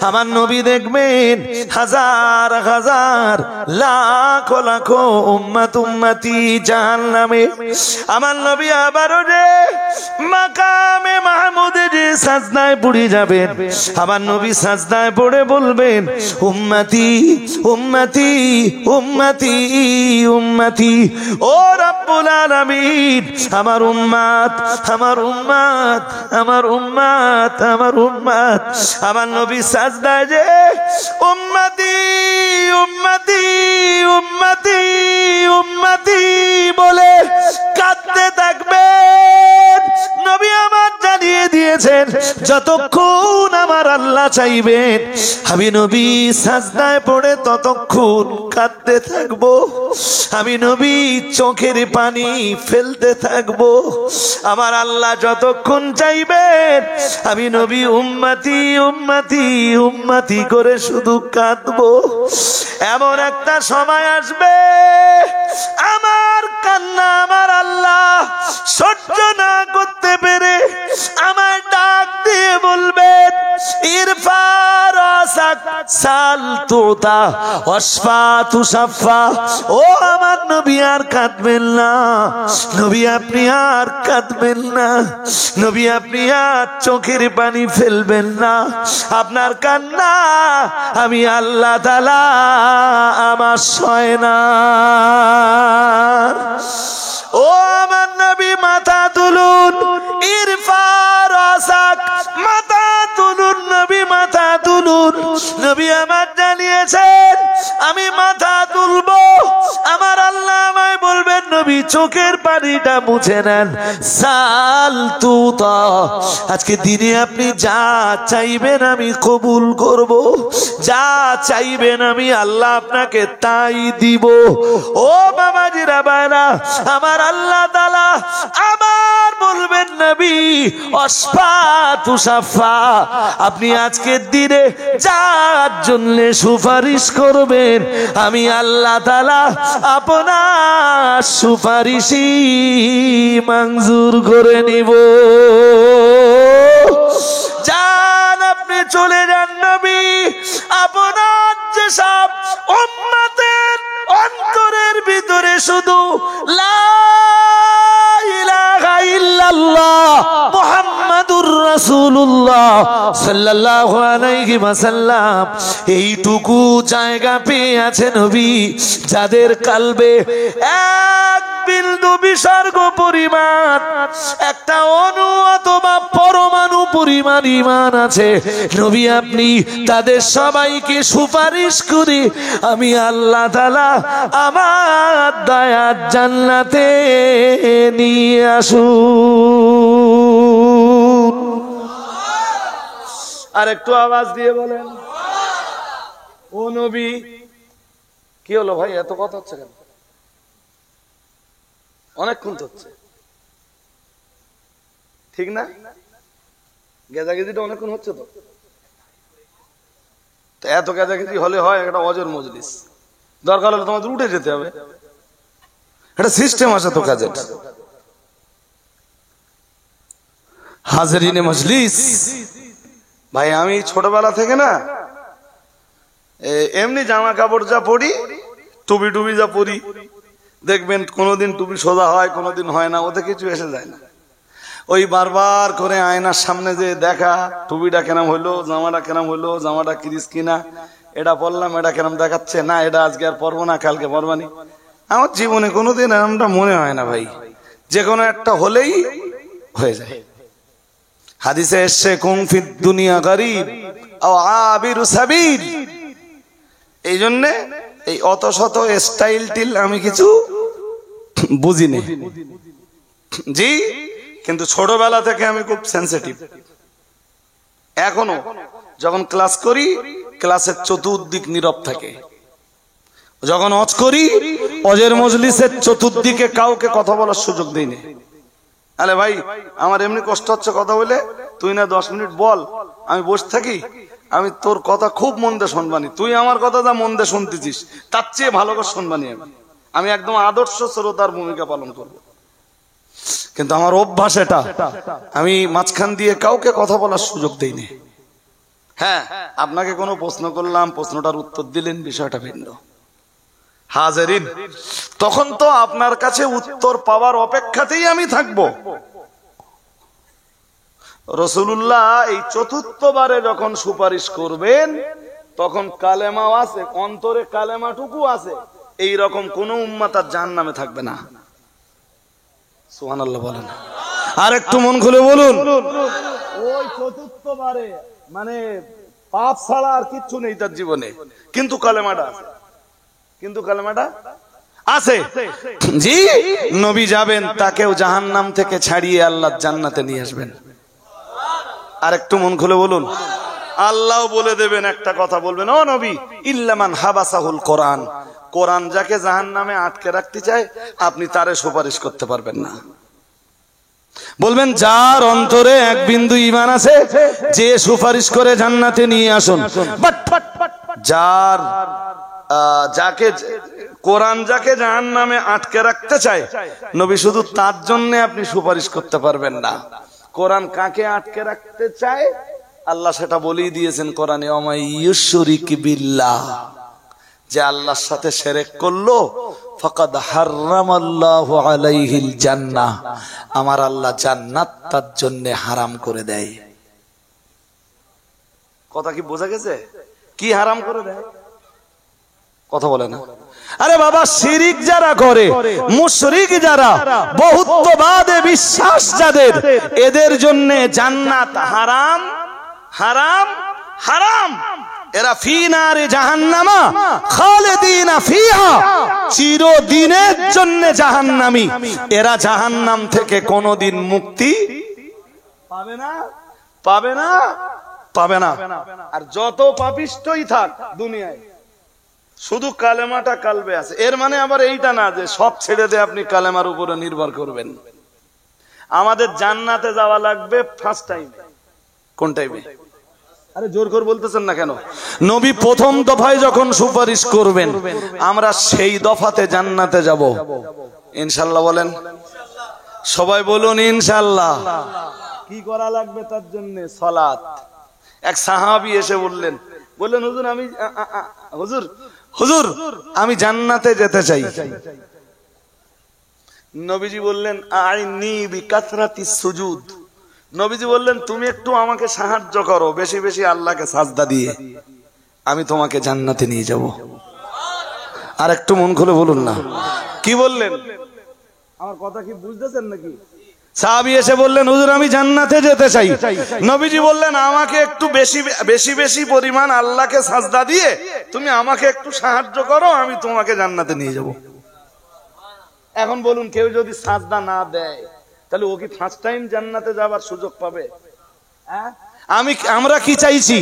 S1: আমার নবী দেখবেন হাজার হাজার লাখ লাখ উম্মত উম্মতি জাহান্নামে। আমার নবী আবারও যে মাকামে মাহমুদে যে সাজদায় পড়ে যাবেন, আমার নবী সাজদায় পড়ে বলবেন, উম্মতি উম্মতি উম্মতি উম্মতি। ও রব্বুল আলামিন, আমার উম্মত আমার উম্মত আমার উম্মত আমার উম্মত। আমার নবী সাজদায় যে উম্মতি উম্মতি উম্মতি উম্মতি বলে কাঁদতে থাকবেন। নবী আমার জানিয়ে দিয়েছেন, যতক্ষণ আমার আল্লাহ চাইবেন আমি নবী সাজদায় পড়ে ততক্ষণ কাঁদতে থাকবো, আমি নবী চোখের পানি ফেলতে থাকবো। আমার আল্লাহ যতক্ষণ চাইবেন আমি নবী উম্মতি উম্মতি উম্মতি করে শুধু কাঁদবো। এমন একটা সময় আসবে আমার কান্না আমার আল্লাহ সহ্য না করতে পেরে আমার ডাক দিয়ে বলবেন ইরফা রাসাক সাল তুতা ওয়াশফা তুশাফা। ও আমার নবী আর কাঁদবেন না, নবী আপনি আর কাঁদবেন না, নবী আপনি আর চোখের পানি ফেলবেন না। আপনার কান্না আমি আল্লাহ তাআলা আমার সয় না। ও আমার নবী মাথা তুলুন, ইরফা রাসাক, মাথা তুলুন নবী, মাথা তুলুন। নবী আমার জানিয়েছেন আমি মাথা তুলবো, আমার আল্লাহ আমায় বলবেন নবী চোখের পানিটা মুছে নেন। সাল তুতা, আজকে দিনে আপনি যা চাইবেন আমি কবুল করব, যা চাইবেন আমি আল্লাহ আপনাকে তাই দিব। ও বাবাজিরা বাইরা, আমার আল্লাহ তাআলা আবার বলবেন নবী ওয়াশফা তুশাফা, আপনি আজকের দিনে যার জন্য সুপারিশ করবেন আমি আল্লাহ তাআলা আপনার সুপারিশই মঞ্জুর করে নিব। যান আপনি চলে যান নবী, আপনার যেসব উম্মতের অন্তরের ভিতরে শুধু লা ইলাহা ইল্লাল্লাহ মুহাম্মাদুর রাসূলুল্লাহ সাল্লাল্লাহু আলাইহি ওয়াসাল্লাম এইটুকু জায়গা পেয়ে আছে নবী, যাদের কালবে এক বিন্দু বিসর্গ পরিমাণ, একটা অণু অথবা পরমাণু পরিমাণ ঈমান আছে, নবী আপনি তাদের সবাইকে সুপারিশ করে আমি আল্লাহ তাআলা আমার দয়ার জান্নাতে নিয়ে আসুন। আর একটু আওয়াজ দিয়ে বলেন ও নবী। কি হলো ভাই, এত কথা হচ্ছে কেন? অনেকক্ষণ তো হচ্ছে, ঠিক না? গেজাগেজিটা অনেকক্ষণ হচ্ছে তো, এত গেজাগেজি হলে হয় একটা অজর মজলিস। দরকার হলে তোমাদের উঠে যেতে হবে, একটা সিস্টেম আছে তো কাজের। হাজরিনে মজলিস ভাই, আমি ছোটবেলা থেকে না এমনি জামা কাপড় যা পরি, টুপি টুপি যা পরি, দেখবেন কোনোদিন টুপি সোজা হয়, কোনোদিন হয় না, ওতে কিছু এসে যায় না। ওই বারবার করে আয়নার সামনে যে দেখা, টুপিটা কেরাম হইলো, জামাটা কেরাম হইলো, জামাটা কিরিস কিনা, এটা পরলাম, এটা কেরাম দেখাচ্ছে না, এটা আজকে আর পরবো না, কালকে পরবানি। আমার জীবনে কোনোদিন এরকমটা মনে হয় না ভাই, যে কোনো একটা হলেই হয়ে যায়। হাদিসে এসছে কুম ফিদ দুনিয়া গরিব আও আবিরু সাবিল। এই জন্যে এই অত শত স্টাইল টিল আমি কিছু বুঝিনি জি, কিন্তু ছোটবেলা থেকে আমি খুব সেনসিটিভ। এখনো যখন ক্লাস করি, ক্লাসের চতুর্দিক নীরব থাকে। যখন অজ করি, অজের মজলিসের চতুর্দিকে কাউকে কথা বলার সুযোগ দিই না। আরে ভাই, আমার এমনি কষ্ট হচ্ছে কথা বলে, তুই না 10 মিনিট বল, আমি বসে থাকি, আমি তোর কথা খুব মন দিয়ে শুনবানি, তুই আমার কথা যা মন দিয়ে শুনতেছিস তার চেয়ে ভালো করে শুনবানি। আমি একদম আদর্শ শ্রোতার ভূমিকা পালন করব। কিন্তু আমার অভ্যাস এটা, আমি মাঝখান দিয়ে কাউকে কথা বলার সুযোগ দেই না। হ্যাঁ, আপনাকে কোনো প্রশ্ন করলাম, প্রশ্নটার উত্তর দিলেন, বিষয়টা ভিন্ন। হাজারিন, তখন তো আপনার কাছে উত্তর পাওয়ার অপেক্ষাতেই আমি থাকবো। রাসূলুল্লাহ এই চতুর্থবারে যখন সুপারিশ করবেন, তখন কালেমাও আছে, অন্তরে কালেমাটুকু আছে, এই রকম কোন উম্মাত আর জাহান্নামে থাকবে না। সুবহানাল্লাহ বলেন। আর একটু মন খুলে বলুন, ওই চতুর্থবারে মানে পাপ ছাড়া আর কিচ্ছু নেই তার জীবনে, কিন্তু কালেমাটা আছে, কিন্তু কালেমাটা আছে। জি, নবী যাবেন, তাকেও জাহান্নাম থেকে ছাড়িয়ে আল্লাহর জান্নাতে নিয়ে আসবেন। আর একটু মন খুলে বলুন, আল্লাহ বলে দেবেন একটা কথা, বলবেন ও নবী, ইল্লামান হাবাসাহুল কোরআন, কোরআন যাকে জাহান্নামে আটকে রাখতে চায় আপনি তারে সুপারিশ করতে পারবেন না। বলবেন যার অন্তরে এক বিন্দু ঈমান আছে, যে সুপারিশ করে জান্নাতে নিয়ে আসুন। বাট যার যাকে কোরআন যাকে জাহান্নামে আটকে রাখতে চায়, নবী শুধু তার জন্য আপনি সুপারিশ করতে পারবেন না। কোরআন কাকে আটকে রাখতে চায় আল্লাহ সেটা বলেই দিয়েছেন কোরআনে, ওমাই ইউশরিক বিল্লাহ, যে আল্লাহর সাথে শিরক করলো ফাকাদ হারামাল্লাহু আলাইহিল জান্নাহ, আমার আল্লাহ জান্নাত তার জন্য হারাম করে দেয়। কথা কি বোঝা গেছে? কি হারাম করে দেয়? কথা বলে না। আরে বাবা, শিরিক যারা করে, মুশরিক যারা, বহুত্ববাদে বিশ্বাস যাদের, এদের জন্য জান্নাত হারাম হারাম হারাম। এরা ফি নারে জাহান্নামা খালিদিনা ফিহা, চিরদিনের জন্য জাহান্নামী। এরা জাহান্নাম থেকে কোনোদিন মুক্তি পাবে না, পাবে না, পাবে না। আর যত পাপিষ্টই থাক দুনিয়ায়, শুধু কালেমাটা কালবে আছে। এর মানে আবার এইটা না যে সব ছেড়ে দিয়ে আপনি কালেমার উপরে নির্ভর করবেন। আমাদের জান্নাতে যাওয়া লাগবে ফার্স্ট টাইম। কোন টাইমে? আরে জোর করে বলতেছেন না কেন? নবী প্রথম দফায় যখন সুপারিশ করবেন, আমরা সেই দফাতে জান্নাতে যাব ইনশাআল্লাহ। বলেন সবাই, বলুন ইনশাআল্লাহ। কি করা লাগবে তার জন্য? সালাত। এক সাহাবী এসে বললেন হুজুর আমি হুজুর আমি জান্নাতে যেতে চাই। নবীজি বললেন আইনি বিকাসরাতিস সুজুদ। নবীজি বললেন তুমি একটু আমাকে সাহায্য করো বেশি বেশি আল্লাহকে সাজদা দিয়ে, আমি তোমাকে জান্নাতে নিয়ে যাব। আর একটু মন খুলে বলুন না, কি বললেন? আমার কথা কি বুঝতেছেন নাকি? সাহাবী এসে বললেন হুজুর আমি জান্নাতে যেতে চাই। নবীজি বললেন আমাকে একটু বেশি বেশি বেশি পরিমাণ আল্লাহকে সাজদা দিয়ে তুমি আমাকে একটু সাহায্য করো, আমি তোমাকে জান্নাতে নিয়ে যাব। এখন বলুন, কেউ যদি সাজদা না দেয় তাহলে ও কি ফার্স্ট টাইম জান্নাতে যাবার সুযোগ পাবে? আমরা কি চাইছি?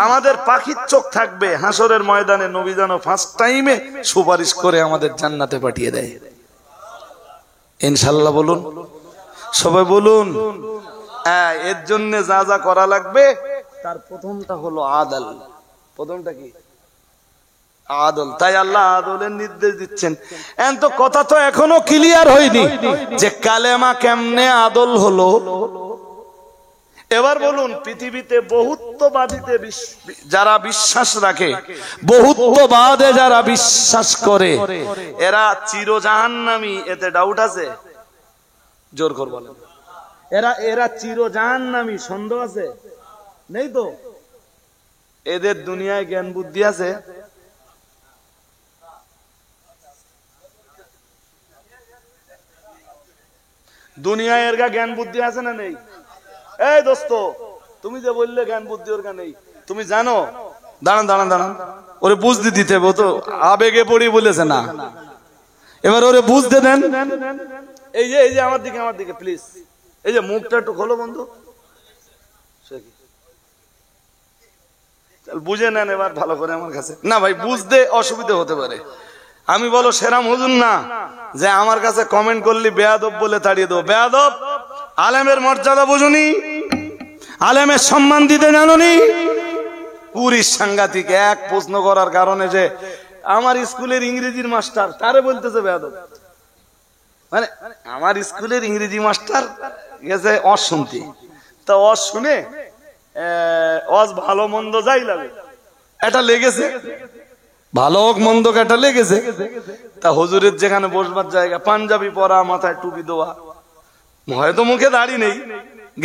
S1: আমাদের পাখির চোখ থাকবে হাসরের ময়দানে, নবী যেন ফার্স্ট টাইমে সুপারিশ করে আমাদের জান্নাতে পাঠিয়ে দেয় ইনশাআল্লাহ। বলুন সবাই, বলুন। এর জন্য যা যা করা লাগবে তার প্রথমটা হলো আদল। প্রথমটা কি? আদল। তাই আল্লাহ আদলের নির্দেশ দিচ্ছেন। তো কথা তো এখনো ক্লিয়ার হয়নি যে কালেমা কেমনে আদল হলো। এবার বলুন, পৃথিবীতে বহুত্ববাদীতে যারা বিশ্বাস রাখে, বহুত্ববাদে যারা বিশ্বাস করে, এরা চিরজাহান্নামী, এতে ডাউট আছে? জোর করে বলেন। এরা চিরজাহান্নামী, সন্দেহ আছে? নেই তো? এদের দুনিয়ায় জ্ঞান বুদ্ধি আছে? দুনিয়ায় এর জ্ঞান বুদ্ধি আছে না নেই? এই দোস্ত, তুমি যে বললে জ্ঞান বুদ্ধি ওর নেই, তুমি জানো? দাঁড়ান দাঁড়ান দাঁড়ান, ওরে বুঝতে দিতে হবে। তো আবেগে পড়ি বলেছে না, এবার ওরে বুঝতে দেন। এই যে আমার দিকে প্লিজ, এই যে মুখটা একটু খোলো বন্ধু, বুঝে নেন এবার ভালো করে আমার কাছে। না ভাই, বুঝতে অসুবিধা হতে পারে। আমি বলো সেরাম হুজুর না যে আমার কাছে কমেন্ট করলি বেয়াদব বলে তাড়িয়ে দেবো। বেয়াদব? আলেমের মর্যাদা বুঝুনি, আলেমের সম্মান দিতে জানুনি। পুরি সাংঘাতিক। এক প্রশ্ন করার কারণে যে আমার স্কুলের ইংরেজির মাস্টার, তারে বলতেছে বেয়াদব। মানে আমার স্কুলের ইংরেজি মাস্টার গেছে অজ শুনতে, তা অজ শুনে অজ ভালো মন্দ যাই লাগে এটা লেগেছে, ভালো হোক মন্দ এটা লেগেছে। তা হুজুরের যেখানে বসবার জায়গা, পাঞ্জাবি পরা, মাথায় টুপি দেওয়া, হয়তো মুখে দাড়ি নেই,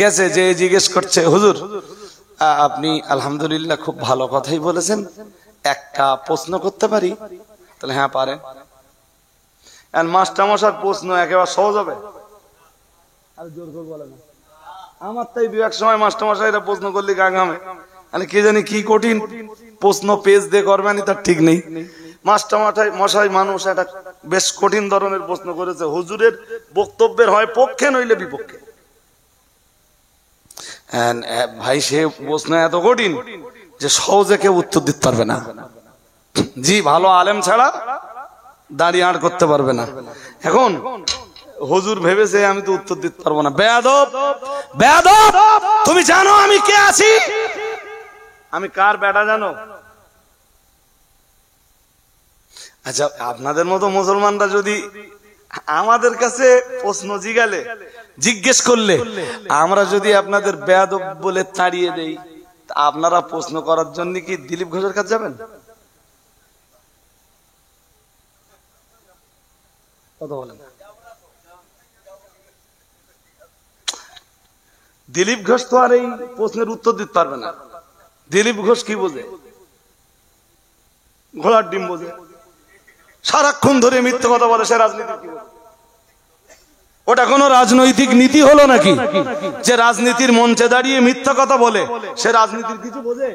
S1: গেছে যে জিজ্ঞেস করছে হুজুর আপনি আলহামদুলিল্লাহ খুব ভালো কথাই বলেছেন, একটা প্রশ্ন করতে পারি? তাহলে হ্যাঁ পারেন। মাস্টারমশার প্রশ্ন একেবারে সহজ হবে? আর জোর করে বলে না। আমার তাই দু এক সময় মাস্টারমশাইরা প্রশ্ন করলে গাগামে, কে জানি কি কঠিন প্রশ্ন পেজ দিয়ে করবেনি তার ঠিক নেই। মাস্টারমশাই মানুষ একটা বেশ কঠিন ধরনের প্রশ্ন করেছে, হুজুরের বক্তব্যের হয় পক্ষে নইলে বিপক্ষে। ভাই সে প্রশ্ন এত কঠিন যে সহজে কেউ উত্তর দিতে পারবে না। জি, ভালো আলেম ছাড়া দাঁড়িয়ে আড় করতে পারবে না। এখন হুজুর ভেবেছে আমি তো উত্তর দিতে পারবো না। বেয়াদব, বেয়াদব, তুমি জানো আমি কে আছি? আমি কার বেটা জানো? আচ্ছা, আপনাদের মতো মুসলমানরা যদি আমাদের কাছে প্রশ্ন জিজ্ঞেস করলে, আমরা যদি আপনাদের বেয়াদব বলে তাড়িয়ে দেই, আপনারা প্রশ্ন করার জন্য কি দিলীপ ঘোষের কাছে যাবেন? কথা বলেন। দিলীপ ঘোষ তো আর এই প্রশ্নের উত্তর দিতে পারবে না। দিলীপ ঘোষ কি বোঝে? ঘোড়ার ডিম বোঝে। সারাক্ষণ ধরে মিথ্যে কথা বলে। সে রাজনীতি কি বোঝে? ওটা কোনো রাজনৈতিক নীতি হলো নাকি যে রাজনীতির মঞ্চে দাঁড়িয়ে মিথ্যা কথা বলে? সে রাজনীতির কিছু বোঝে?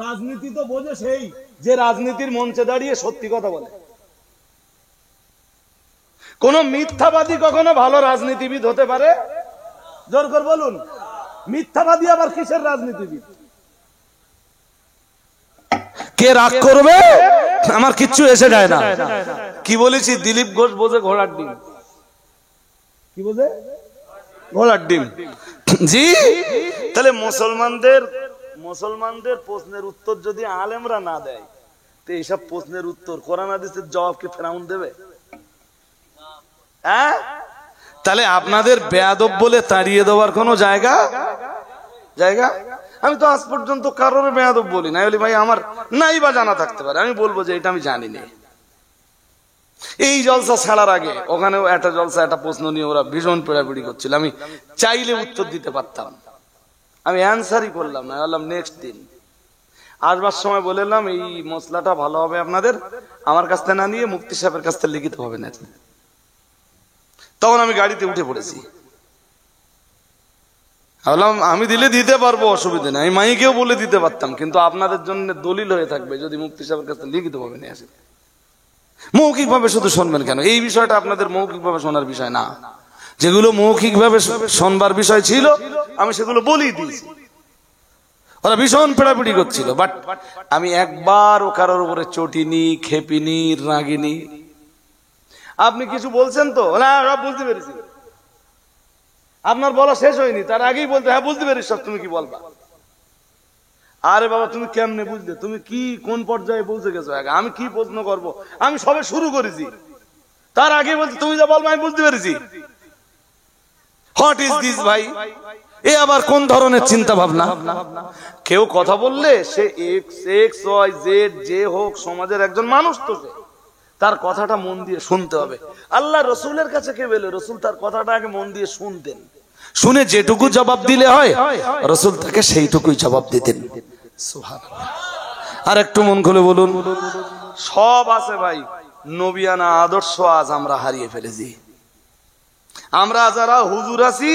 S1: রাজনীতি তো বোঝে সেই যে রাজনীতির মঞ্চে দাঁড়িয়ে সত্যি কথা বলে। কোন মিথ্যাবাদী কখনো ভালো রাজনীতিবিদ হতে পারে? জোর করে বলুন। মিথ্যাবাদী আবার কিসের রাজনীতিবিদ? কে রাগ করবে? আমার কিচ্ছু এসে যায় না। কি বলেছি? দিলীপ ঘোষ বোঝে ঘোড়ার ডিম। কি বোঝে? ঘোড়ার ডিম। জি। তাহলে মুসলমানদের প্রশ্নের উত্তর যদি আলেমরা না দেয়, তো এইসব প্রশ্নের উত্তর কোরআন হাদিসের জবাব কি ফেরাউন দেবে? হ্যাঁ? তাহলে আপনাদের বেয়াদব বলে তাড়িয়ে দেওয়ার কোন জায়গা? আমি তো আজ পর্যন্ত কারোর বেয়াদব বলি না। বলি ভাই আমার নাই বা জানা থাকতে পারে, আমি বলবো যে এটা আমি জানি না। এই জলসা ছাড়ার আগে ওখানেও একটা জলসা, একটা প্রশ্ন নিয়ে ওরা ভীষণ পেড়াপিড়ি করছিল। আমি চাইলে উত্তর দিতে পারতাম, আমি অ্যান্সারই করলাম না। বললাম নেক্সট দিন আসবার সময় বললাম এই মশলাটা ভালো হবে আপনাদের আমার কাছ থেকে না নিয়ে মুফতি সাহেবের কাছ থেকে লিখিত হবে না। তখন আমি গাড়িতে উঠে পড়েছি। বললাম আমি দিলে দিতে পারবো, অসুবিধা নেই। আমি মাইকেও বলে দিতে পারতাম, কিন্তু আপনাদের জন্য দলিল হয়ে থাকবে যদি মুফতি সাহেবের কাছ থেকে লিখিত ভাবে নিয়ে আসে। মৌখিক ভাবে শুধু শুনবেন কেন? এই বিষয়টা আপনাদের মৌখিক ভাবে শোনার বিষয় না। যেগুলো মৌখিক ভাবে শোনবার বিষয় ছিল আমি সেগুলো বলেই দিয়েছি। ওরা ভীষণ পেড়াপিড়ি করছিল, বাট আমি একবারও কারোর উপরে চটিনি, খেপিনি, রাগিনি। আপনি কিছু বলছেন তো না, সব বুঝতে পেরেছি। আপনার বলা শেষ হয়নি, তার আগেই বলতে হ্যাঁ বুঝতে পেরেছি সব, তুমি কি বলবা? আরে বাবা তুমি কেমনে বুঝলে? তুমি কি কোন পর্যায়ে পৌঁছে গেছো? আমি কি প্রশ্ন করব? আমি সবে শুরু করেছি, তার আগে বলতে তুমি যা বলবো আমি বুঝতে পেরেছি। হোয়াট ইজ দিস ভাই? এ আবার কোন ধরনের চিন্তা ভাবনা? কেউ কথা বললে সে এক্স ওয়াই জেড যে হোক, সমাজের একজন মানুষ তো, সে তার কথাটা মন দিয়ে শুনতে হবে। আল্লাহ রসুলের কাছে কে বলে? রসুল তার কথাটা আগে মন দিয়ে শুনতেন, শুনে যেটুকু জবাব দিলে হয় রসুল তাকে সেইটুকুই জবাব দিতেন। সুবহানাল্লাহ। আর একটু মন খুলে বলুন। সব আছে ভাই, নবিয়ানা আদর্শ আজ আমরা হারিয়ে ফেলেছি। আমরা যারা হুজুর আছি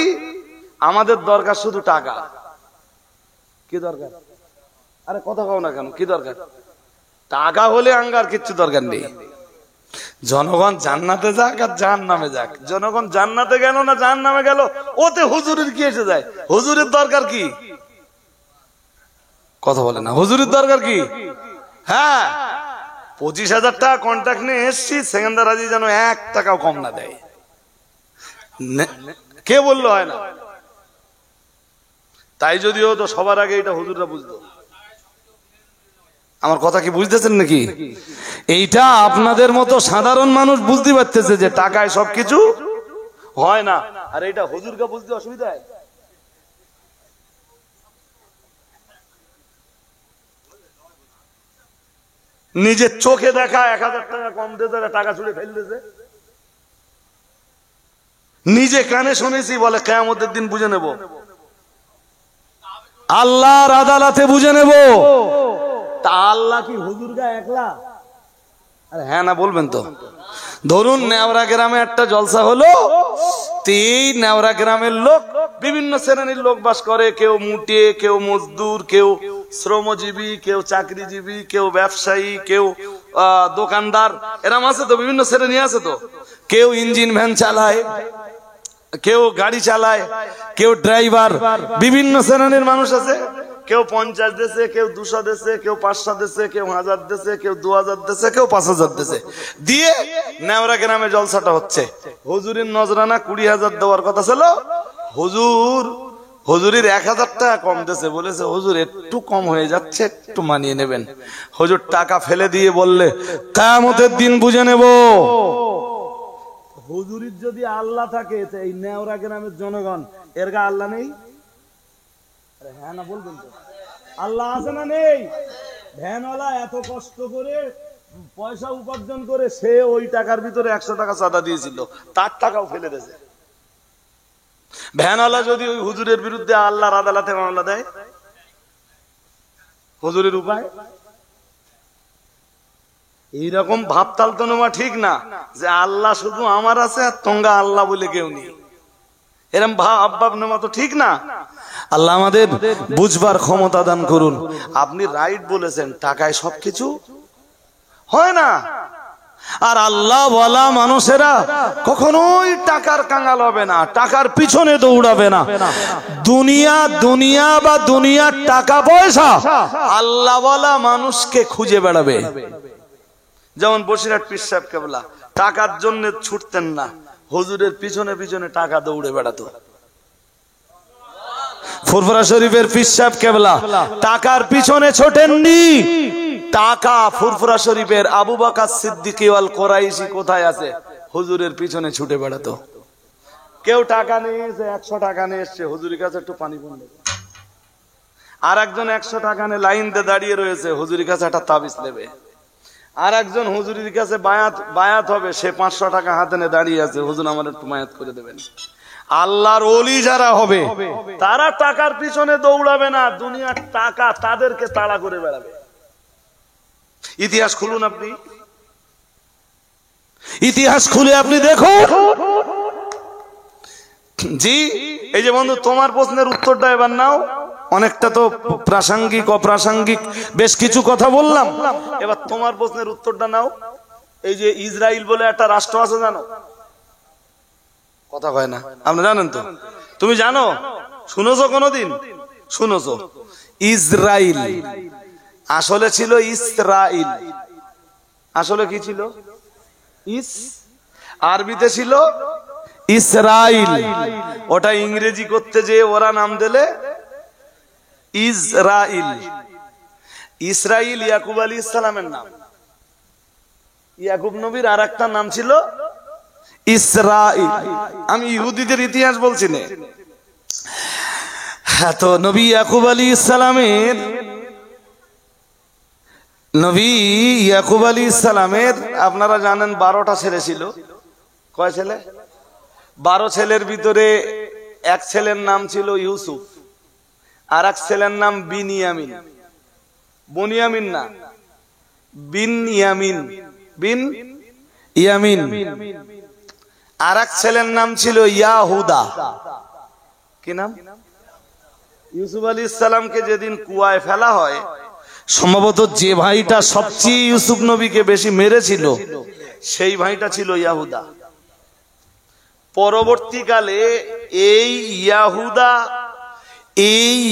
S1: আমাদের দরকার শুধু টাকা। কি দরকার? আরে কথা কও না কেন? কি দরকার? টাকা হলে আঙ্গার কিচ্ছু দরকার নেই। জনগণ জান্নাতে যাক আর জাহান্নামে যাক, জনগণ জান্নাতে গেল না জাহান্নামে গেল, ওতে হুজুরের কি এসে যায়? হুজুরের দরকার কি? কথা বলে না। হুজুরের দরকার কি? হ্যাঁ 25,000 টাকা কন্ট্রাক্ট নিয়ে এসছি, সেকেন্দার যেন 1 টাকাও কম না দেয়। কে বললো হয় না? তাই যদি হতো সবার আগে এটা হুজুররা বুঝতো। আমার কথা কি বুঝতেছেন নাকি? এইটা আপনাদের মতো সাধারণ মানুষ বুঝতে পারতেছে যে টাকায় সবকিছু হয় না, আর এটা হুজুরকে বুঝতে অসুবিধা হয়। নিজের চোখে দেখা 1000 টাকা কম দিয়ে টাকা ছুড়ে ফেলতেছে। নিজে কানে শুনেছি বলে কিয়ামতের দিন বুঝে নেব, আল্লাহর আদালতে বুঝে নেব। তা আল্লাহ কি হুজুরগা একলা? আরে হ্যাঁ না বলবেন তো। ধরুন নেওরা গ্রামে একটা জলসা হলো, এই নেওরা গ্রামের লোক বিভিন্ন শ্রেণীর লোক বাস করে। কেউ মুটে, কেউ মজদুর, কেউ শ্রমজীবী, কেউ চাকরিজীবী, কেউ ব্যবসায়ী, কেউ দোকানদার, এরম আছে তো, বিভিন্ন শ্রেণী আছে তো। কেউ ইঞ্জিন ভ্যান চালায়, কেউ গাড়ি চালায়, কেউ ড্রাইভার, বিভিন্ন শ্রেণীর মানুষ আছে। কেউ 50 দেশে, কেউ 200 দেশে, কেউ 500 দেশে, কেউ 1000 দেশে, কেউ 2000 দেশে, কেউ 5000 দেশে দিয়ে নেওরা গ্রামে জলসাটা হচ্ছে। হুজুরের নজরানা 20,000 দেওয়ার কথা ছিল, হুজুরের 1000 টাকা কম দেশে। বলেছে হুজুর একটু কম হয়ে যাচ্ছে, একটু মানিয়ে নেবেন। হুজুর টাকা ফেলে দিয়ে বললে কিয়ামতের দিন বুঝে নেব। হুজুরির যদি আল্লাহ থাকে, এই নেওরা গ্রামের জনগণ এর গা আল্লাহ নেই? হ্যাঁ না বলবেন তো। আল্লাহ আছে না নেই? ভ্যানওয়ালা এত কষ্ট করে পয়সা উপার্জন করে সে ওই টাকার ভিতরে 100 টাকা চাঁদা দিয়েছিল, তার টাকাও ফেলে দিয়েছে। ভ্যানওয়ালা যদি ওই হুজুরের বিরুদ্ধে আল্লাহর আদালতে মামলা দেয়, হুজুরের উপায় এইরকম ভাবতাল তো নেওয়া ঠিক না যে আল্লাহ শুধু আমার আছে আর তোমরা আল্লাহ বলে কেউ নেই, এরকম ভাব নেওয়া তো ঠিক না। আল্লাহ আমাদের বুঝবার ক্ষমতা দান করুন। আপনি রাইট বলেছেন, টাকায় সবকিছু হয় না। আর আল্লাহ ওয়ালা মানুষেরা কখনোই টাকার কাঙ্গাল হবে না, টাকার পিছনে দৌড়াবে না। দুনিয়া বা দুনিয়ার টাকা পয়সা আল্লাহ ওয়ালা মানুষকে খুঁজে বেড়াবে। যেমন বসিরহাট পীর সাহেব কেবলা টাকার জন্য ছুটতেন না, হুজুরের পিছনে পিছনে টাকা দৌড়ে বেড়াতো। ফুরফুরা শরীফের পীর সাহেব কেবলা টাকার পিছনে ছোটেননি। টাকা ফুরফুরা শরীফের আবু বকর সিদ্দিক ওয়াল কুরাইশি কোথায় আছে? হুজুরের পিছনে ছুটে বেড়াতো। কেউ টাকা নিয়ে এসে 100 টাকা নিয়ে এসছে, হুজুরের কাছে একটু পানি পড়লো। আর একজন 100 টাকা নিয়ে লাইন দিয়ে দাঁড়িয়ে রয়েছে, হুজুরের কাছে একটা তাবিজ নেবে। আর একজন হুজুরের কাছে বায়াত হবে, সে 500 টাকা হাতে নিয়ে দাঁড়িয়ে আছে, হুজুর আমার একটু বায়াত করে দেবেন। আল্লাহর ওলি যারা হবে তারা টাকার পিছনে দৌড়াবে না, দুনিয়ার টাকা তাদেরকে তাড়া করে বেড়াবে। ইতিহাস খুলুন, আপনি ইতিহাস খুলে আপনি দেখুন। জি, এই যে বন্ধু তোমার প্রশ্নের উত্তরটা এবার নাও। অনেকটা তো প্রাসঙ্গিক অপ্রাসঙ্গিক বেশ কিছু কথা বললাম, এবার তোমার প্রশ্নের উত্তরটা নাও। এই যে ইসরায়েল বলে একটা রাষ্ট্র আছে, জানো? কথা কয় না, আপনি জানেন তো? তুমি জানো? শুনেছো কোনদিন? শুনেছো? ইসরায়েল আসলে ছিল ইসরাইল। আসলে কি ছিল? আরবিতে ছিল ইসরাইল। ওটা ইংরেজি করতে যে ওরা নাম দিলে ইসরাইল। ইসরাইল ইয়াকুব আলাইহিস সালামের নাম। ইয়াকুব নবীর আর একটা নাম ছিল ইসরাইল। আমি ইহুদিদের ইতিহাস বলছি না। তো নবী ইয়াকুব আলাইহিস সালামের আপনারা জানেন 12টা ছেলে ছিল। কয় ছেলে? 12 ছেলের ভিতরে এক ছেলের নাম ছিল ইউসুফ, আর এক ছেলের নাম বিনিয়ামিন। বনিয়ামিন না, বিন ইয়ামিন। আর এক ছেলের নাম ছিল ইয়াহুদা। কি নাম? ইউসুফ আলাইহিস সালামকে যেদিন কুয়ায় ফেলা হয়, সম্ভবত যে ভাইটা সবচেয়ে ইউসুফ নবীকে বেশি মেরেছিল সেই ভাইটা ছিল ইয়াহুদা। পরবর্তীকালে এই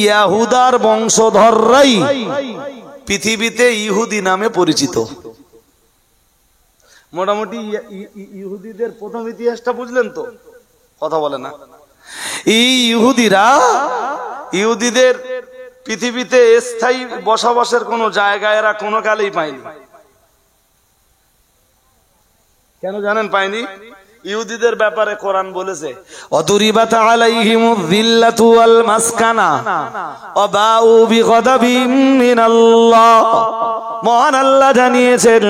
S1: ইয়াহুদার বংশধররাই পৃথিবীতে ইহুদি নামে পরিচিত। মোটামুটি ইহুদিদের প্রথম ইতিহাসটা বুঝলেন তো? কথা বলে না। এই ইহুদিদের পৃথিবীতে স্থায়ী বসবাসের কোন জায়গা এরা কোনো কালেই পায়নি। কেন জানেন পায়নি? ইহুদিদের ব্যাপারে কোরআন বলেছে, অদুরিবাত আলাইহিমুয যিল্লাতু ওয়াল মাসকানা ওয়া বাউ বিগদাবিম মিনাল্লাহ। মহান আল্লাহ জানিয়েছেন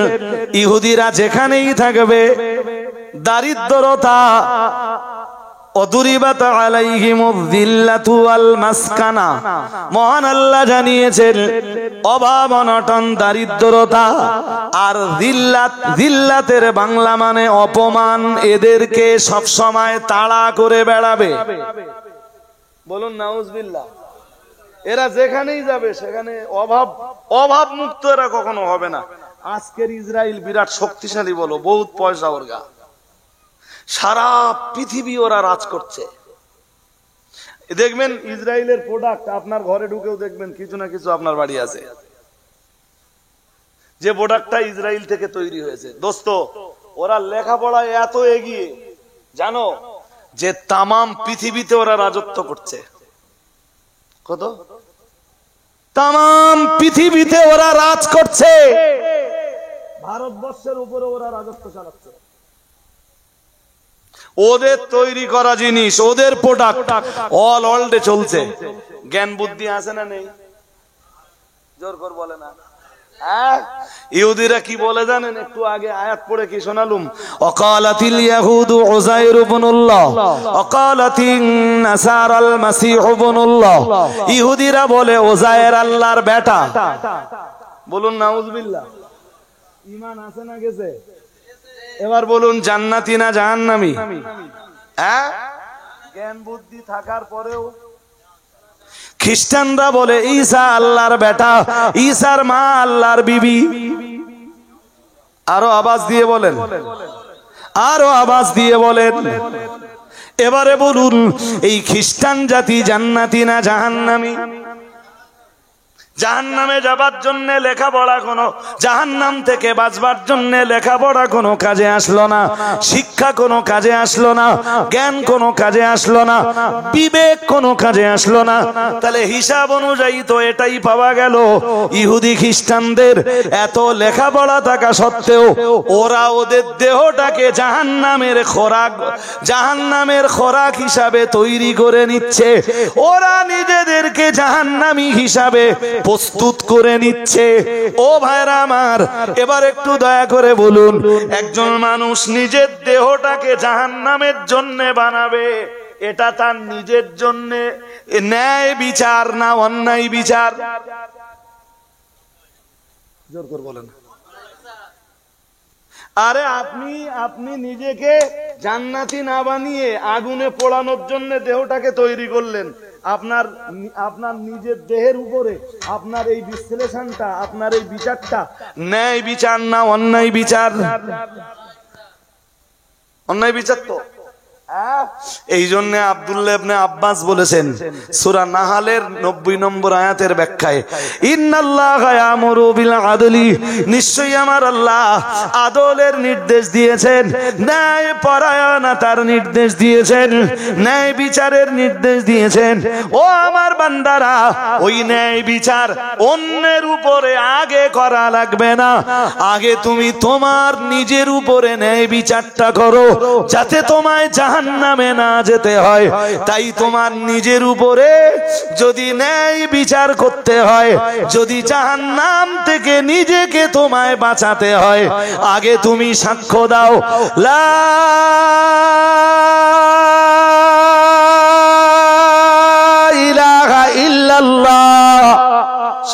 S1: ইহুদিরা যেখানেই থাকবে দারিদ্রতা, অদুরিবাত আলাইহিমুয যিল্লাতু ওয়াল মাসকানা, মহান আল্লাহ জানিয়েছেন অভাব অনটন দারিদ্রতা আর যিল্লাতের বাংলা মানে অপমান, এদেরকে সব সময় তাড়া করে বেড়াবে। বলুন নাউজুবিল্লাহ। এরা যেখানেই যাবে সেখানে অভাব মুক্ত এরা কখনো হবে না। আজকের ইসরায়েল বিরাট শক্তিশালী বলো, বহুত পয়সা ওর গা, সারা পৃথিবী ওরা রাজ করছে। দেখবেন ইসরায়েলের প্রোডাক্ট আপনার ঘরে ঢুকেও দেখবেন কিছু না কিছু আপনার বাড়ি আছে, যে প্রোডাক্টটা ইসরায়েল থেকে তৈরি হয়েছে। দোস্ত, ওরা লেখাপড়ায় এত এগিয়ে, জানো যে তামাম পৃথিবীতে ওরা রাজত্ব করছে। কত? তামাম পৃথিবীতে ওরা রাজ করছে। ভারতবর্ষের উপরে ওরা রাজত্ব চালাচ্ছে। ওদের তৈরি করা জিনিস, ওদের প্রোডাক্ট অল ওয়ার্ল্ডে চলছে। জ্ঞান বুদ্ধি আছে না নেই? জোর করে বলে না। ইহুদিরা কি বলে জানেন? একটু আগে আয়াত পড়ে কি শোনালুম, অকালাতিল ইয়াহুদু উযাইর ইবনুল্লাহ অকালাতিন নাসারাল মাসীহ ইবনুল্লাহ। ইহুদিরা বলে উযাইর আল্লাহর বেটা। বলুন নাউজুবিল্লাহ। ঈমান আছে না গেছে? এবার বলুন জান্নাতি না জাহান্নামী? জ্ঞান বুদ্ধি থাকার পরেও খ্রিস্টানরা বলে ঈসা আল্লাহর বেটা, ঈসার মা আল্লাহর বিবি। আরো আওয়াজ দিয়ে বলেন, আরো আওয়াজ দিয়ে বলেন। এবারে বলুন এই খ্রিস্টান জাতি জান্নাতি না জাহান্নামী? জাহান্নামে যাবার জন্য লেখাপড়া কোনো, জাহান্নাম থেকে বাঁচবার জন্য লেখাপড়া কোনো কাজে আসলো না, শিক্ষা কোনো কাজে আসলো না, জ্ঞান কোনো কাজে আসলো না, বিবেক কোনো কাজে আসলো না। তাহলে হিসাব অনুযায়ী তো এটাই পাওয়া গেল, ইহুদি খ্রিস্টানদের এত লেখাপড়া থাকা সত্ত্বেও ওরা ওদের দেহটাকে জাহান্নামের খোরাক, জাহান্নামের খোরাক হিসাবে তৈরি করে নিচ্ছে। ওরা নিজেদেরকে জাহান্নামী হিসাবে প্রস্তুত করে নিচ্ছে। ও ভাইরা আমার, এবার একটু দয়া করে বলুন, একজন মানুষ নিজের দেহটাকে জাহান্নামের জন্য বানাবে, এটা তার নিজের জন্য ন্যায় বিচার না অন্যায় বিচার? জোর করে বলেন। আরে আপনি নিজেকে জান্নাতি না বানিয়ে আগুনে পোড়ানোর জন্য দেহটাকে তৈরি করলেন। আপনার নিজের দেহের উপরে আপনার এই বিশ্লেষণটা, আপনার এই বিচারটা ন্যায় বিচার না অন্যায় বিচার? অন্যায় বিচার তো। এই জন্য আব্দুল্লাহ ইবনে আব্বাস বলেছেন সূরা নাহালের 90 নম্বর আয়াতের ব্যাখ্যায়, ইন্নাল্লাহা ইয়ামুরু বিল আদলি, নিশ্চয়ই আমার আল্লাহ আদলের নির্দেশ দিয়েছেন, ন্যায় পরায়ণতার নির্দেশ দিয়েছেন, ন্যায় বিচারের নির্দেশ দিয়েছেন। ও আমার বান্দারা, ওই ন্যায় বিচার অন্যের উপরে আগে করা লাগবে না, আগে তুমি তোমার নিজের উপরে ন্যায় বিচারটা করো, যাতে তোমায় জাহান্নামে না যেতে হয়। তাই তোমার নিজের উপরে যদি ন্যায় বিচার করতে হয়, যদি জাহান্নাম থেকে নিজেকে তোমায় বাঁচাতে হয়, আগে তুমি সাক্ষ্য দাও লা ইলাহা ইল্লাল্লাহ।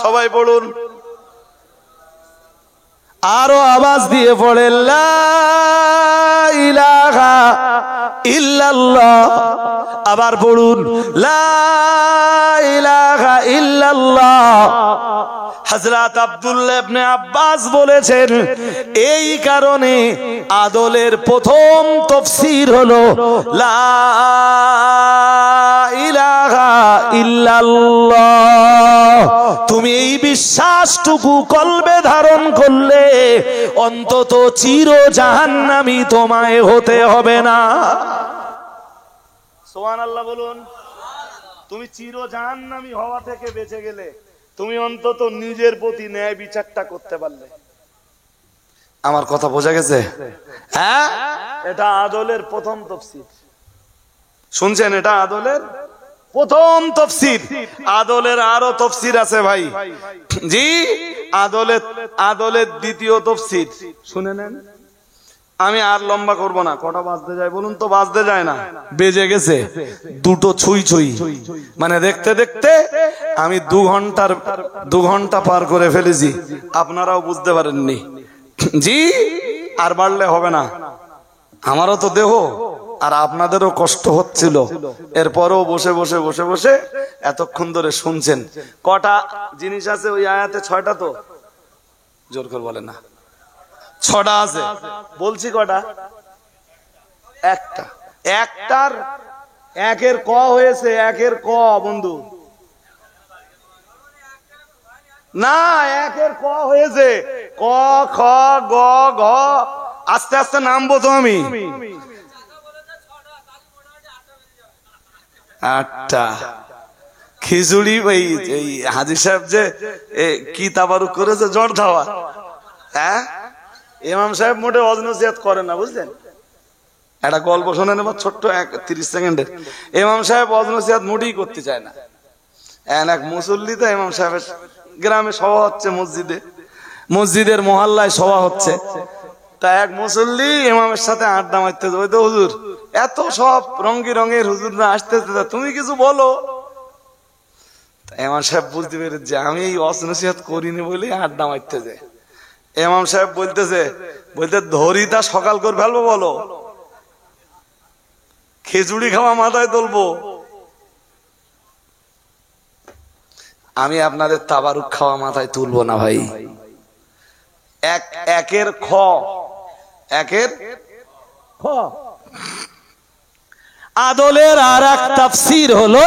S1: সবাই বলুন, আরো আওয়াজ দিয়ে পড়ে লা ইলাহা ইল্লাল্লাহ। আবার পড়ুন লা ইলাহা ইল্লাল্লাহ। হযরত আব্দুল্লাহ ইবনে আব্বাস বলেছেন, এই কারণে আদলের প্রথম তাফসীর হলো লা ইলাহা ইল্লাল্লাহ। তুমি এই বিশ্বাসটুকু কলবে ধারণ করলে অন্তত চির জাহান্নামী তোমায় হতে হবে না। সুবহানাল্লাহ বলুন। তুমি চির জাহান্নামী হওয়া থেকে বেঁচে গেলে তুমি অন্তত নিজের প্রতি ন্যায় বিচারটা করতে পারলে। আমার কথা বোঝা গেছে? হ্যাঁ, এটা আদলের প্রথম তাফসীর। শুনছেন? এটা আদলের প্রথম তাফসীর। আদলের আরো তাফসীর আছে ভাই। জি, আদলের দ্বিতীয় তাফসীর শুনে নেন। আমি আর লম্বা করব না। কটা বাজতে যায় বলুন তো? বাজতে যায় না, বেজে গেছে দুটো ছুঁই ছুঁই। মানে দেখতে দেখতে আমি 2 ঘন্টা পার করে ফেলেছি, আপনারাও বুঝতে পারেননি। জি, আর বাড়লে হবে না। আমারও তো দেহ, আর আপনাদেরও কষ্ট হচ্ছিল, এরপরও বসে বসে বসে বসে এতক্ষণ ধরে শুনছেন। কটা জিনিস আছে ওই আয়াতে? 6টা তো? জোর করে বলেন না। 6টা আছে। বলছি কটা? একটা। একটার একের ক হয়েছে, একের ক বন্ধু না, একের ক হয়েছে। ক, খ, গ, ঘ। আস্তে আস্তে নামবো তো আমি। 8টা। খিচুড়ি ওই হাজী সাহেব যে কি তাবারুক করেছে, জ্বর ধাওয়া। হ্যাঁ, ইমাম সাহেব মোটে ওয়াজ নসিহত করে না, বুঝলেন? একটা গল্প শোনেন এবার, ছোট্ট 30 সেকেন্ডের। ইমাম সাহেব ওয়াজ নসিহত মোটেই করতে চায় না। এক মুসল্লি তো ইমাম সাহেবের গ্রামে সভা হচ্ছে, মসজিদের মহল্লায় সভা হচ্ছে। তা এক মুসল্লি ইমামের সাথে আড্ডা মারতেছে, ওই তো হুজুর এত সব রঙে রঙের হুজুররা আসতেছে, তুমি কিছু বলো। ইমাম সাহেব বুঝতে পেরেছে যে আমি এই অসনসিহত করিনি বলে আড্ডা মারতেছে। ইমাম সাহেব বলতে ধরিতা সকাল করে ফেলবো, বলো খিচুড়ি খাওয়া মাথায় তুলবো, আমি আপনাদের তাবারুক খাওয়া মাথায় তুলবো না ভাই। একের খ আদলের আর এক তাফসীর হলো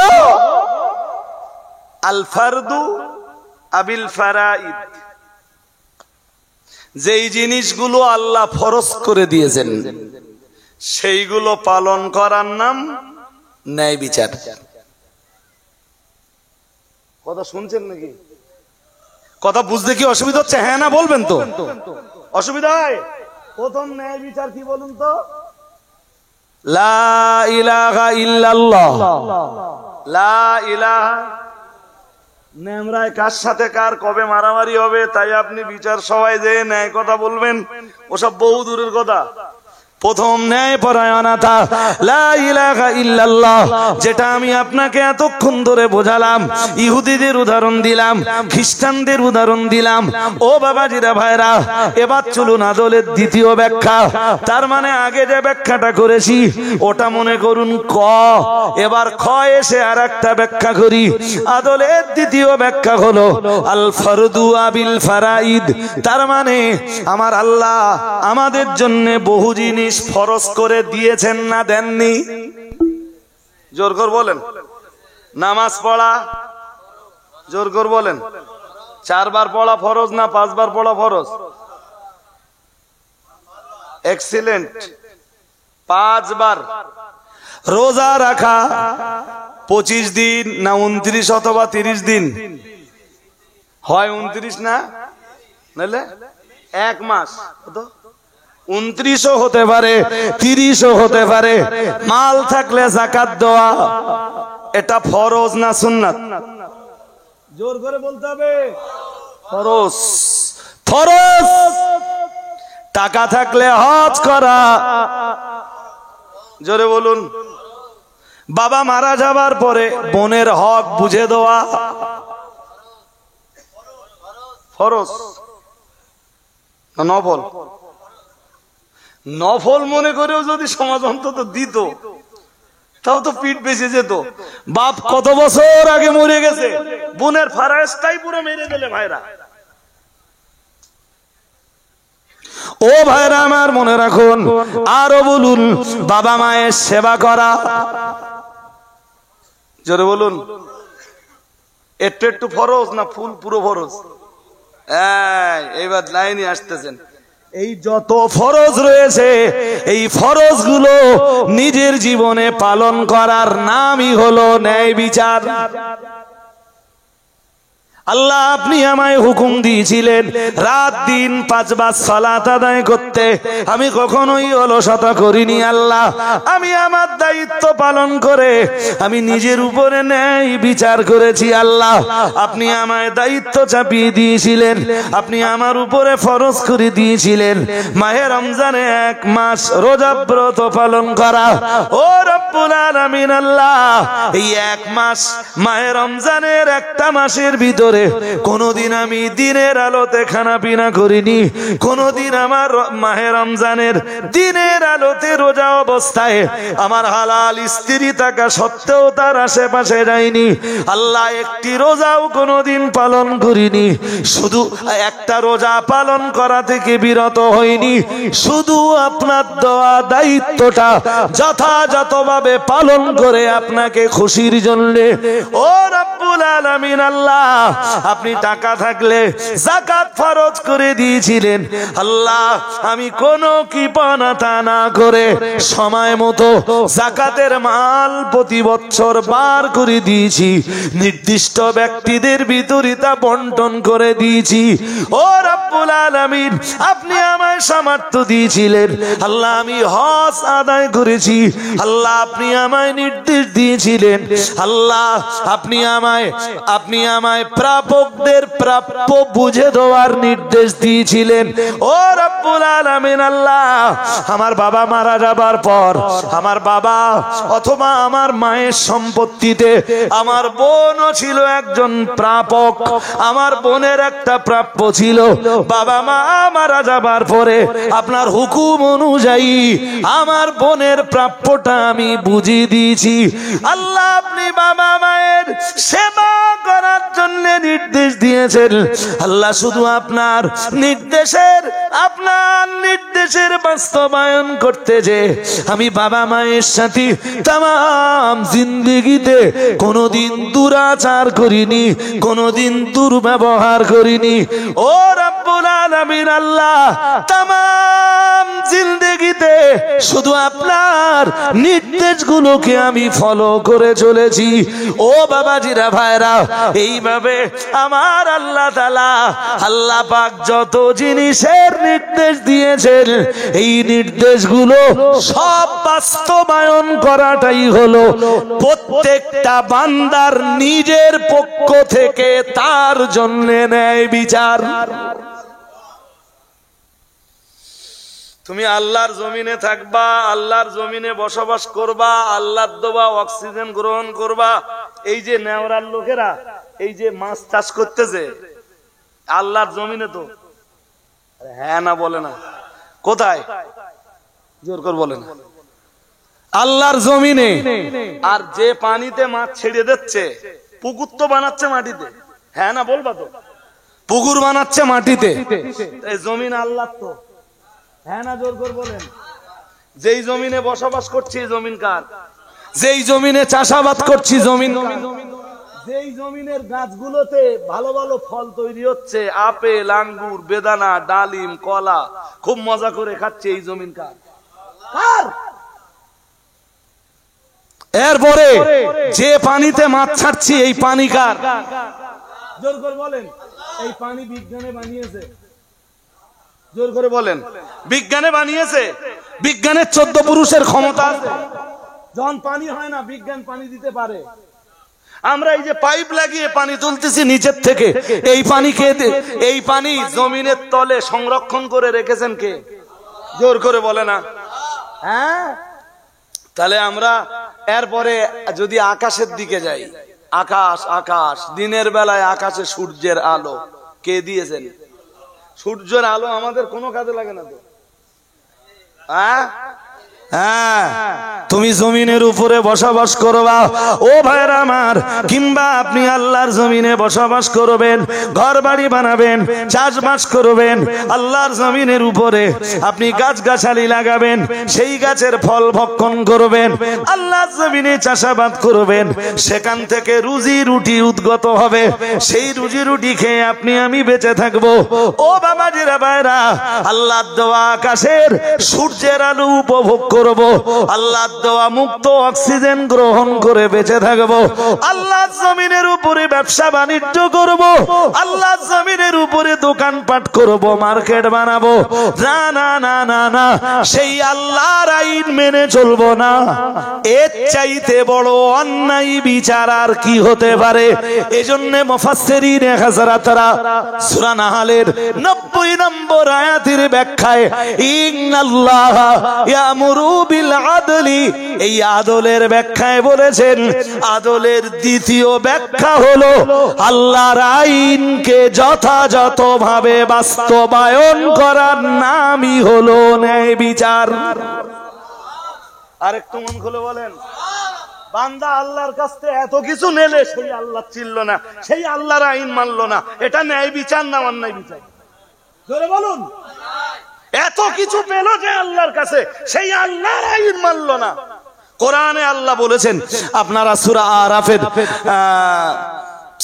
S1: আল ফারদু আবিল ফারাইদ। যেই জিনিসগুলো আল্লাহ ফরজ করে দিয়েছেন সেইগুলো পালন করার নাম ন্যায় বিচার। কথা শুনছেন নাকি? কথা বুঝতে কি অসুবিধা হচ্ছে? হ্যাঁ না বলবেন তো? অসুবিধা হয়? প্রথম ন্যায় বিচার কি বলুন তো? লা ইলাহা ইল্লাল্লাহ। লা ইলাহা, নেমরায় কার সাথে কার কবে মারামারি হবে তাই আপনি বিচার সভায় যে ন্যায় কথা বলবেন, ওসব বহু দূরের কথা। প্রথম ন্যায় পরায়ণতা লা ইলাহা ইল্লাল্লাহ, যেটা আমি আপনাকে এতক্ষণ ধরে বোঝালাম, ইহুদিদের উদাহরণ দিলাম, খ্রিস্টানদের উদাহরণ দিলাম। ও বাবাজিরা ভাইরা, এবার চলুন আদলের দ্বিতীয় ব্যাখ্যা। তার মানে আগে যে ব্যাখ্যাটা করেছি ওটা মনে করুন ক, এবার খ এসে আর একটা ব্যাখ্যা করি। আদলের দ্বিতীয় ব্যাখ্যা হলো আল ফারদু আবিল ফারাইদ। তার মানে আমার আল্লাহ আমাদের জন্য বহু জিনিস ফরজ করে দিয়েছেন না দেননি? জোর করে বলেন। নামাজ পড়া, জোর করে বলেন। 4 বার পড়া ফরজ না 5 বার পড়া ফরজ? এক্সিলেন্ট, 5 বার। রোজা রাখা 25 দিন না 29 অথবা 30 দিন? হয় 29 না, নাহলে 1 মাস। 29ও হতে পারে, 30ও হতে পারে। মাল থাকলে যাকাত দেওয়া, এটা ফরজ না সুন্নাত? জোর করে বলতে হবে। ফরজ, ফরজ। টাকা থাকলে হজ করা, জোরে বলুন। বাবা মারা যাবার পরে বোনের হক বুঝে দেওয়া, ফরজ না নফল? নফল মনে করেও যদি সমাজ অন্তত দিত তাও তো পিঠ বেঁচে যেত। বাপ কত বছর আগে মরে গেছে, বোনের ফারাজটাই পুরো মেরে দিলে ভাইরা। ও ভাইরা আমার মনে রাখুন, আরো বলুন বাবা মায়ের সেবা করা, জোরে বলুন। একটু একটু ফরজ না ফুল পুরো ফরজ? এইবার লাইনে আসতেছেন। এই যত ফরজ রয়েছে এই ফরজ গুলো নিজের জীবনে পালন করার নামই হলো ন্যায় বিচার। আল্লাহ আপনি আমায় হুকুম দিয়েছিলেন রাত দিন 5 বার সালাত আদায় করতে, আমি কখনোই অলসতা করিনি। আল্লাহ আমি আমার দায়িত্ব পালন করে আমি নিজের উপরে ন্যায় বিচার করেছি। আল্লাহ আপনি আমায় দায়িত্ব চাপিয়ে দিয়েছিলেন, আপনি আমার উপরে ফরজ করে দিয়েছিলেন মাহে রমজানে 1 মাস রোজা ব্রত পালন করা। ও রব্বুল আলামিন আল্লাহ, এই 1 মাস মাহে রমজানের একটা মাসের ভিতরে কোনদিন আমি দিনের আলোতে খানা পিনা করিনি, কোনদিন আমার মাহে রমজানের দিনের আলোতে রোজা অবস্থায় আমার হালাল স্ত্রী থাকা সত্ত্বেও তার আশেপাশে যাইনি। আল্লাহ একটি রোজাও কোনদিন পালন করিনি, শুধু একটা রোজা পালন করা থেকে বিরত হইনি, শুধু আপনার দেওয়া দায়িত্বটা যথাযথভাবে পালন করে আপনাকে খুশির জন্য। ও রব্বুল আলামিন আল্লাহ, আপনি টাকা থাকলে যাকাত ফরজ করে দিয়েছিলেন। আল্লাহ আমি কোনো কৃপণতা না করে সময় মতো যাকাতের মাল প্রতি বছর বার করে দিয়েছি, নির্দিষ্ট ব্যক্তিদের ভিতরে তা বন্টন করে দিয়েছি। ও রব্বুল আলামিন আপনি আমায় সামর্থ্য দিয়েছিলেন, আল্লাহ আমি হজ আদায় করেছি। আল্লাহ আপনি আমায় নির্দেশ দিয়েছিলেন, আল্লাহ আপনি আমায় আপনি আমায় প্রাপকদের প্রাপ্য বুঝে দেওয়ার নির্দেশ দিয়েছিলেন। ও রব্বুল আলামিন আল্লাহ, আমার বাবা মারা যাবার পর আমার বাবা অথবা আমার মায়ের সম্পত্তিতে আমার বোনও ছিল একজন প্রাপক, আমার বোনের একটা প্রাপ্য ছিল। বাবা মা মারা যাবার পরে আপনার হুকুম অনুযায়ী আমার বোনের প্রাপ্যটা আমি বুঝিয়ে দিয়েছি। আল্লাহ, আপনি বাবা মায়ের সেবা করার জন্য নির্দেশ দিয়েছেন। আল্লাহ, শুধু আপনার নির্দেশের বাস্তবায়ন করতে যে আমি বাবা মায়ের সাথে তামাম জিন্দেগিতে কোনোদিন দুরাচার করিনি, কোনোদিন দুর্ব্যবহার করিনি। ও রব্বুল আলামিন আল্লাহ, তামাম জিন্দেগিতে শুধু আপনার নির্দেশগুলোকে আমি ফলো করে চলেছি। ও বাবাজিরা, ভাইরা, এইভাবে আমার আল্লাহ তাআলা, আল্লাহ পাক যত জিনিসের নির্দেশ দিয়েছেন এই নির্দেশগুলো সব বাস্তবায়ন করাটাই হলো প্রত্যেকটা বান্দার নিজের পক্ষ থেকে তার জন্য ন্যায় বিচার। তুমি আল্লাহর জমিনে থাকবা, আল্লাহর জমিনে বসবাস করবা, আল্লাহর দেওয়া অক্সিজেন গ্রহণ করবা। এই যে নেওরার লোকেরা এই যে মাছ চাষ করতেছে আল্লাহর জমিনে, তো হ্যাঁ না বলে না? কোথায়? জোর করে বলে না। আল্লাহর জমিনে। আর যে পানিতে মাছ ছেড়ে দিচ্ছে, পুকুর তো বানাচ্ছে মাটিতে, হ্যাঁ না বলবা তো? পুকুর বানাচ্ছে মাটিতে, এই জমিন আল্লাহর তো, হ্যাঁ না জোর করে বলেন? যেই জমিনে বসবাস করছি জমিন কার? যেই জমিনে চাষাবাদ করছি জমিন, যেই জমিনের গাছগুলোতে ভালো ভালো ফল তৈরি হচ্ছে, আপেল, আঙ্গুর, বেদানা, ডালিম, কলা, খুব মজা করে খাচ্ছে, এই জমিন কার? এরপরে যে পানিতে মাছ ছাড়ছি এই পানি কার? জোর করে বলেন। এই পানি বিজ্ঞানে বানিয়েছে, জোর করে বলেন। বিজ্ঞানে বানিয়েছে। বিজ্ঞানের 14 পুরুষের ক্ষমতা আছে। যখন পানি হয় না বিজ্ঞান পানি দিতে পারে। আমরা এই যে পাইপ লাগিয়ে পানি তুলতেছি নিচের থেকে, এই পানি কে? এই পানি জমিনের তলে সংরক্ষণ করে রেখেছেন কে? জোর করে বলে না? হ্যাঁ। তাহলে আমরা এরপরে যদি আকাশের দিকে যাই, আকাশ দিনের বেলায় আকাশে সূর্যের আলো কে দিয়েছেন? সূর্যের আলো আমাদের কোনো কাজে লাগে না তো। হ্যাঁ, তুমি জমিনের উপরে বসবাস করবা ও ভাইরা আমার, কিংবা আপনি আল্লাহর জমিনে বসবাস করবেন, ঘর বাড়ি বানাবেন, চাষবাস করবেন, আল্লাহর জমিনের উপরে আপনি গাছগাছালি লাগাবেন, সেই গাছের ফল ভক্ষণ করবেন, আল্লাহর জমিনে চাষাবাদ করবেন, সেখান থেকে রুজি রুটি উদ্গত হবে, সেই রুজি রুটি খেয়ে আপনি আমি বেঁচে থাকবো। ও বাবাজিরা, ভাইরা, আল্লাহর দেওয়া আকাশের সূর্যের আলো উপভোগ করব, আল্লাহর দেওয়া মুক্ত অক্সিজেন গ্রহণ করে বেঁচে থাকব, আল্লাহর জমিনের উপরে ব্যবসা বাণিজ্য করব, আল্লাহর জমিনের উপরে দোকানপাট করব, মার্কেট বানাবো। না না না না না, সেই আল্লাহর আইন মেনে চলবো না, এর চাইতে বড় অন্যায় বিচার আর কি হতে পারে? এজন্য মুফাসসিরিন হযরতরা সূরা নাহলের 90 নম্বর আয়াতের ব্যাখ্যায় ইন্নাল্লাহা ইয়ামুরু বিল আদলি, এই আদলের ব্যাখ্যায় বলেছেন, আদলের দ্বিতীয় ব্যাখ্যা হলো আল্লাহর আইনকে যথাযথভাবে বাস্তবায়ন করার নামই হলো ন্যায় বিচার। আরেকটু মন খুলে বলেন, বান্দা আল্লাহর কাছ থেকে এত কিছু নেলে সেই আল্লাহ চিনল না, সেই আল্লাহর আইন মানলো না, এটা ন্যায় বিচার না অন্যায় বিচার? জোরে বলুন। এত কিছু পেল যে আল্লাহর কাছে, সেই আল্লাহর আইন মানলো না। কোরআনে আল্লাহ বলেছেন, আপনারা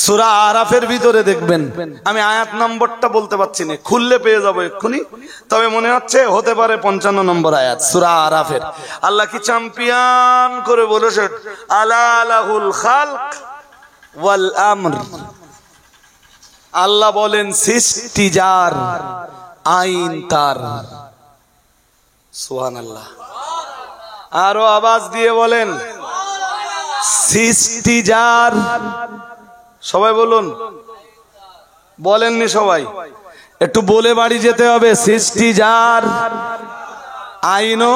S1: সূরা আরাফের ভিতরে দেখবেন, আমি আয়াত নম্বরটা বলতে পারছি না, খুললে পেয়ে যাবো এক্ষুনি, তবে মনে হচ্ছে হতে পারে 55 নম্বর আয়াত সূরা আরাফের। আল্লাহ কি চ্যাম্পিয়ন করে বলেছেন, আলা লাহুল খালক ওয়াল আমর। আল্লাহ বলেন সৃষ্টি যার, আইন তার। সুবহানাল্লাহ। আরো আওয়াজ দিয়ে বলেন, সৃষ্টি যার, সবাই বলুন, বলেননি সবাই? একটু বলে বাড়ি যেতে হবে। সৃষ্টি যার, আইনও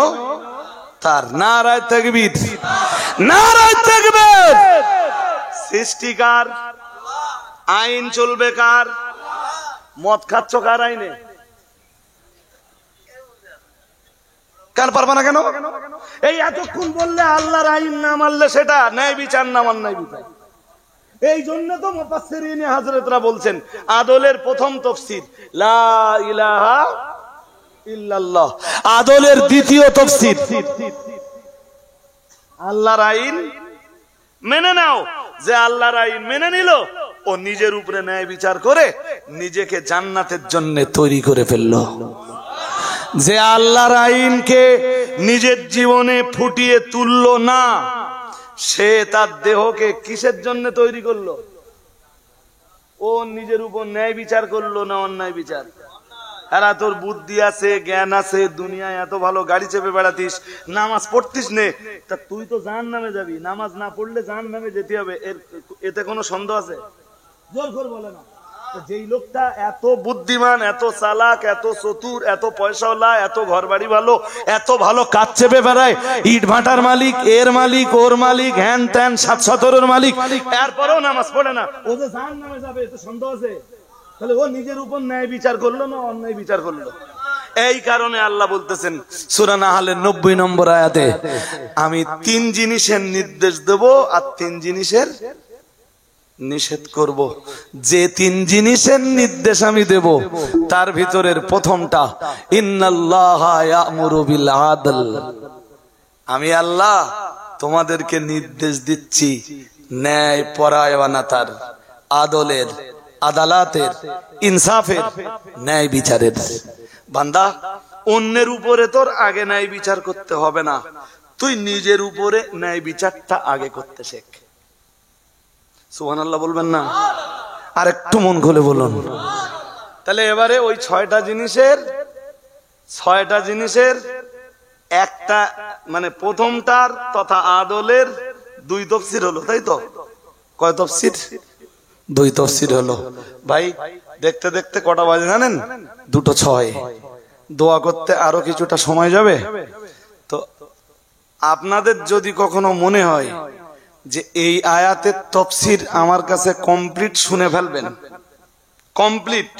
S1: তার। নারায়ে তাকবীর, নারায়ে তাকবীর। সৃষ্টি কার? আইন চলবে কার? মদ খাচ্ছ কার আইনে? কেন পারবা না? কেন এই এতক্ষণ বললে আল্লাহর আইন না মানলে সেটা ন্যায় বিচার না, ন্যায় বিচার। এই জন্য তো মুফাসসিরিন হযরতরা বলছেন আদলের প্রথম তাফসীর লা ইলাহা ইল্লাল্লাহ, আদলের দ্বিতীয় তাফসীর আল্লাহর আইন মেনে নাও। যে আল্লাহর আইন মেনে নিল ও নিজের উপরে ন্যায় বিচার করে নিজেকে জান্নাতের জন্য তৈরি করে ফেললো। যে আল্লাহর আইনকে নিজের জীবনে ফুটিয়ে তুললো না, সে তার দেহকে কিসের জন্য তৈরি করলো? ও নিজের উপর ন্যায় বিচার করলো না অন্যায় বিচার? এরা তোর বুদ্ধি আছে, জ্ঞান আছে, দুনিয়ায় এত ভালো গাড়ি চেপে বেড়াতিস, নামাজ পড়তিস নে, তা তুই তো জাহান্নামে যাবি। নামাজ না পড়লে জাহান্নামে যেতে হবে, এতে কোনো সন্দেহ আছে? জোর করে বলে না। যেই লোকটা এত বুদ্ধিমান, এত চালাক, এত চতুর, এত পয়সাওয়ালা, এত ঘর বাড়ি ভালো, এত ভালো কাজ চেপে বেড়ায়, ইট ভাটার মালিক, এর মালিক, ওর মালিক, হ্যান ত্যান 7-17 মালিক, এরপরেও নামাজ পড়ে না, ও যে জাহান্নামে যাবে এতে সন্দেহ আছে? তাহলে ও নিজের উপর ন্যায় বিচার করলো না অন্যায় বিচার করলো? এই কারণে আল্লাহ বলতেছেন সূরা নাহলের 90 নম্বর আয়াতে, আমি 3 জিনিসের নির্দেশ দেব আর 3 জিনিসের নিষেধ করব। যে 3 জিনিসের নির্দেশ আমি দেব তার ভিতরের প্রথমটা ইন্নাল্লাহা ইয়া'মুরু বিল আদল। আমি আল্লাহ তোমাদেরকে নির্দেশ দিচ্ছি ন্যায় পরায়ণতার, আদলের, আদালতের, ইনসাফের, ন্যায় বিচারের। বান্দা, অন্যের উপরে তোর আগে ন্যায় বিচার করতে হবে না, তুই নিজের উপরে ন্যায় বিচারটা আগে করতে শেখ। সুবহানাল্লাহ বলবেন না? আর একটু মন খুলে বলুন। তাহলে এবারে ওই 6টা জিনিসের একটা মানে প্রথমটার তথা আদলের 2 তাফসীর হলো, তাই তো? কয় তাফসীর? 2 তাফসীর হলো। ভাই দেখতে দেখতে কটা বাজে জানেন? 2:06। দোয়া করতে আরো কিছুটা সময় যাবে। তো আপনাদের যদি কখনো মনে হয় যে এই আয়াতের তাফসীর আমার কাছে কমপ্লিট শুনে ফেলবেন, কমপ্লিট,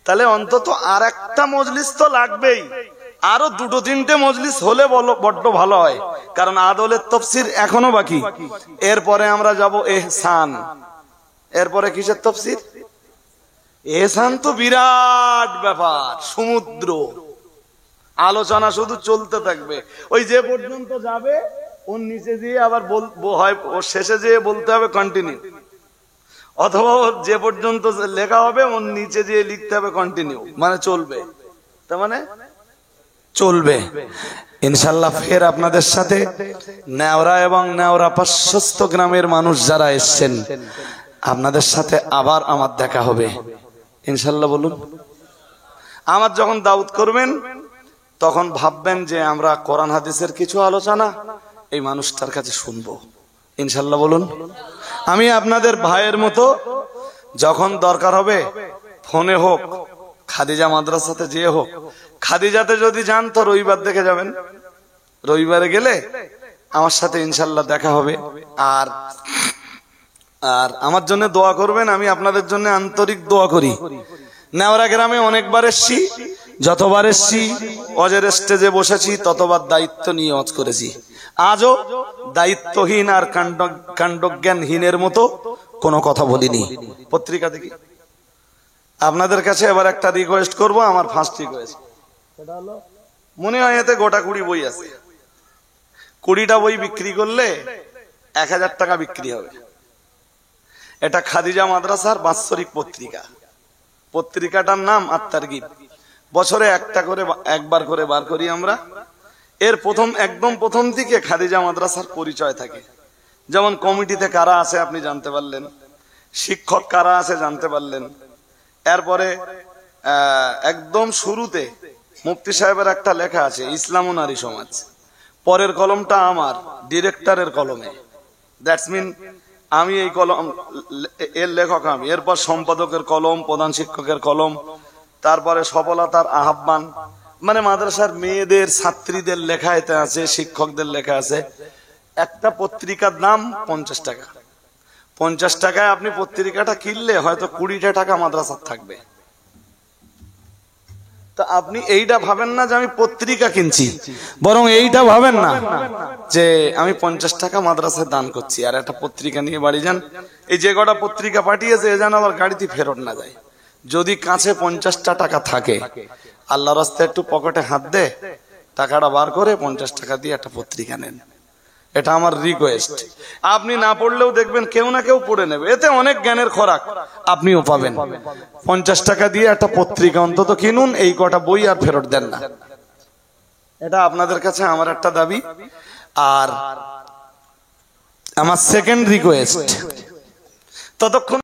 S1: তাহলে অন্তত আর একটা মজলিস তো লাগবেই। আরো 2-3টে মজলিস হলে বড্ড ভালো হয়, কারণ আদলের তাফসীর এখনো বাকি। এরপরে আমরা যাব ইহসান। এরপরে কিসের তাফসীর? ইহসান তো বিরাট ব্যাপার, সমুদ্র। আলোচনা শুধু চলতে থাকবে, ওই যে পর্যন্ত যাবে ওর নিচে দিয়ে আবার ওর শেষে যেয়ে বলতে হবে কন্টিনিউ, অথবা যে পর্যন্ত লেখা হবে ওর নিচে দিয়ে লিখতে হবে কন্টিনিউ, মানে চলবে। তার মানে চলবে ইনশাআল্লাহ। ফের আপনাদের সাথে নেওরা এবং নেওরা পার্শ্বস্থ গ্রামের মানুষ যারা এসছেন, আপনাদের সাথে আবার আমার দেখা হবে ইনশাআল্লাহ। বলুন, আমার যখন দাওয়াত করবেন তখন ভাববেন যে আমরা কোরআন হাদিসের কিছু আলোচনা এই মানুষটার কাছে শুনবো ইনশাআল্লাহ। বলুন, আমি আপনাদের ভাইয়ের মতো যখন দরকার হবে ফোনে হোক, খাদিজা মাদ্রাসাতে যেয়ে হোক, খাদিজাতে যদি যান তো রবিবার দেখে যাবেন, রবিবারে গেলে আমার সাথে ইনশাআল্লাহ দেখা হবে। আর আর আমার জন্য দোয়া করবেন, আমি আপনাদের জন্য আন্তরিক দোয়া করি। নেওরা গ্রামে অনেকবার এসছি, যতবার এসছি অজের স্টেজে বসেছি ততবার দায়িত্ব নিয়ে ওয়াজ করেছি। আজও দায়িত্বহীন আর কাণ্ডজ্ঞানহীনের মতো কোনো কথা বলিনি। পত্রিকা দেখি আপনাদের কাছে এবার একটা রিকোয়েস্ট করব, আমার ফার্স্ট রিকোয়েস্ট, সেটা হলো মনে হয় এতে গোটা 20 বই আছে। 20টা বই বিক্রি করলে 1000 টাকা বিক্রি হবে। এটা খাদিজা মাদ্রাসার বাৎসরিক পত্রিকা। পত্রিকাটার নাম আত-তারগিব। বছরে একবার করে বার করি আমরা। এর একদম প্রথম দিকে খাদিজা মাদ্রাসার পরিচয় থাকে, যেমন কমিটিতে কারা আছে আপনি জানতে পারলেন, শিক্ষক কারা আছে জানতে পারলেন। এরপরে একদম শুরুতে মুফতি সাহেবের একটা লেখা আছে, ইসলাম ও নারী সমাজ। পরের কলমটা আমার ডিরেক্টরের কলমে, দ্যাটস মিন আমি এই কলম, এর লেখক আমি, এরপর সম্পাদকের কলম, প্রধান শিক্ষকের কলম, তারপরে সফলতার আহ্বান, মানে মাদ্রাসার মেয়েদের ছাত্রীদের লেখা এতে আছে, শিক্ষকদের লেখা আছে। একটা পত্রিকার দাম 50 টাকা। 50 টাকায় আপনি পত্রিকাটা কিনলে হয়তো 20টা টাকা মাদ্রাসার থাকবে। তা আপনি এইটা ভাবেন না যে আমি পত্রিকা কিনছি, বরং এইটা ভাবেন না যে আমি 50 টাকা মাদ্রাসায় দান করছি আর একটা পত্রিকা নিয়ে বাড়ি যান। এই যে কটা পত্রিকা পাঠিয়েছে এ যেন আবার গাড়িতে ফেরত না যায়। যদি কাছে 50টা টাকা থাকে, আল্লাহর রাস্তায় একটু পকেটে হাত দে, টাকাটা বার করে 50 টাকা দিয়ে একটা পত্রিকা নেন। এটা আমার রিকোয়েস্ট। আপনি না পড়লেও দেখবেন কেউ না কেউ পড়ে নেবে, এতে অনেক জ্ঞানের খোরাক আপনিও পাবেন। 50 টাকা দিয়ে একটা পত্রিকা অন্তত কিনুন, এই কটা বই আর ফেরত দেন না। এটা আপনাদের কাছে আমার একটা দাবি। আর আমার সেকেন্ড রিকোয়েস্ট, ততক্ষণ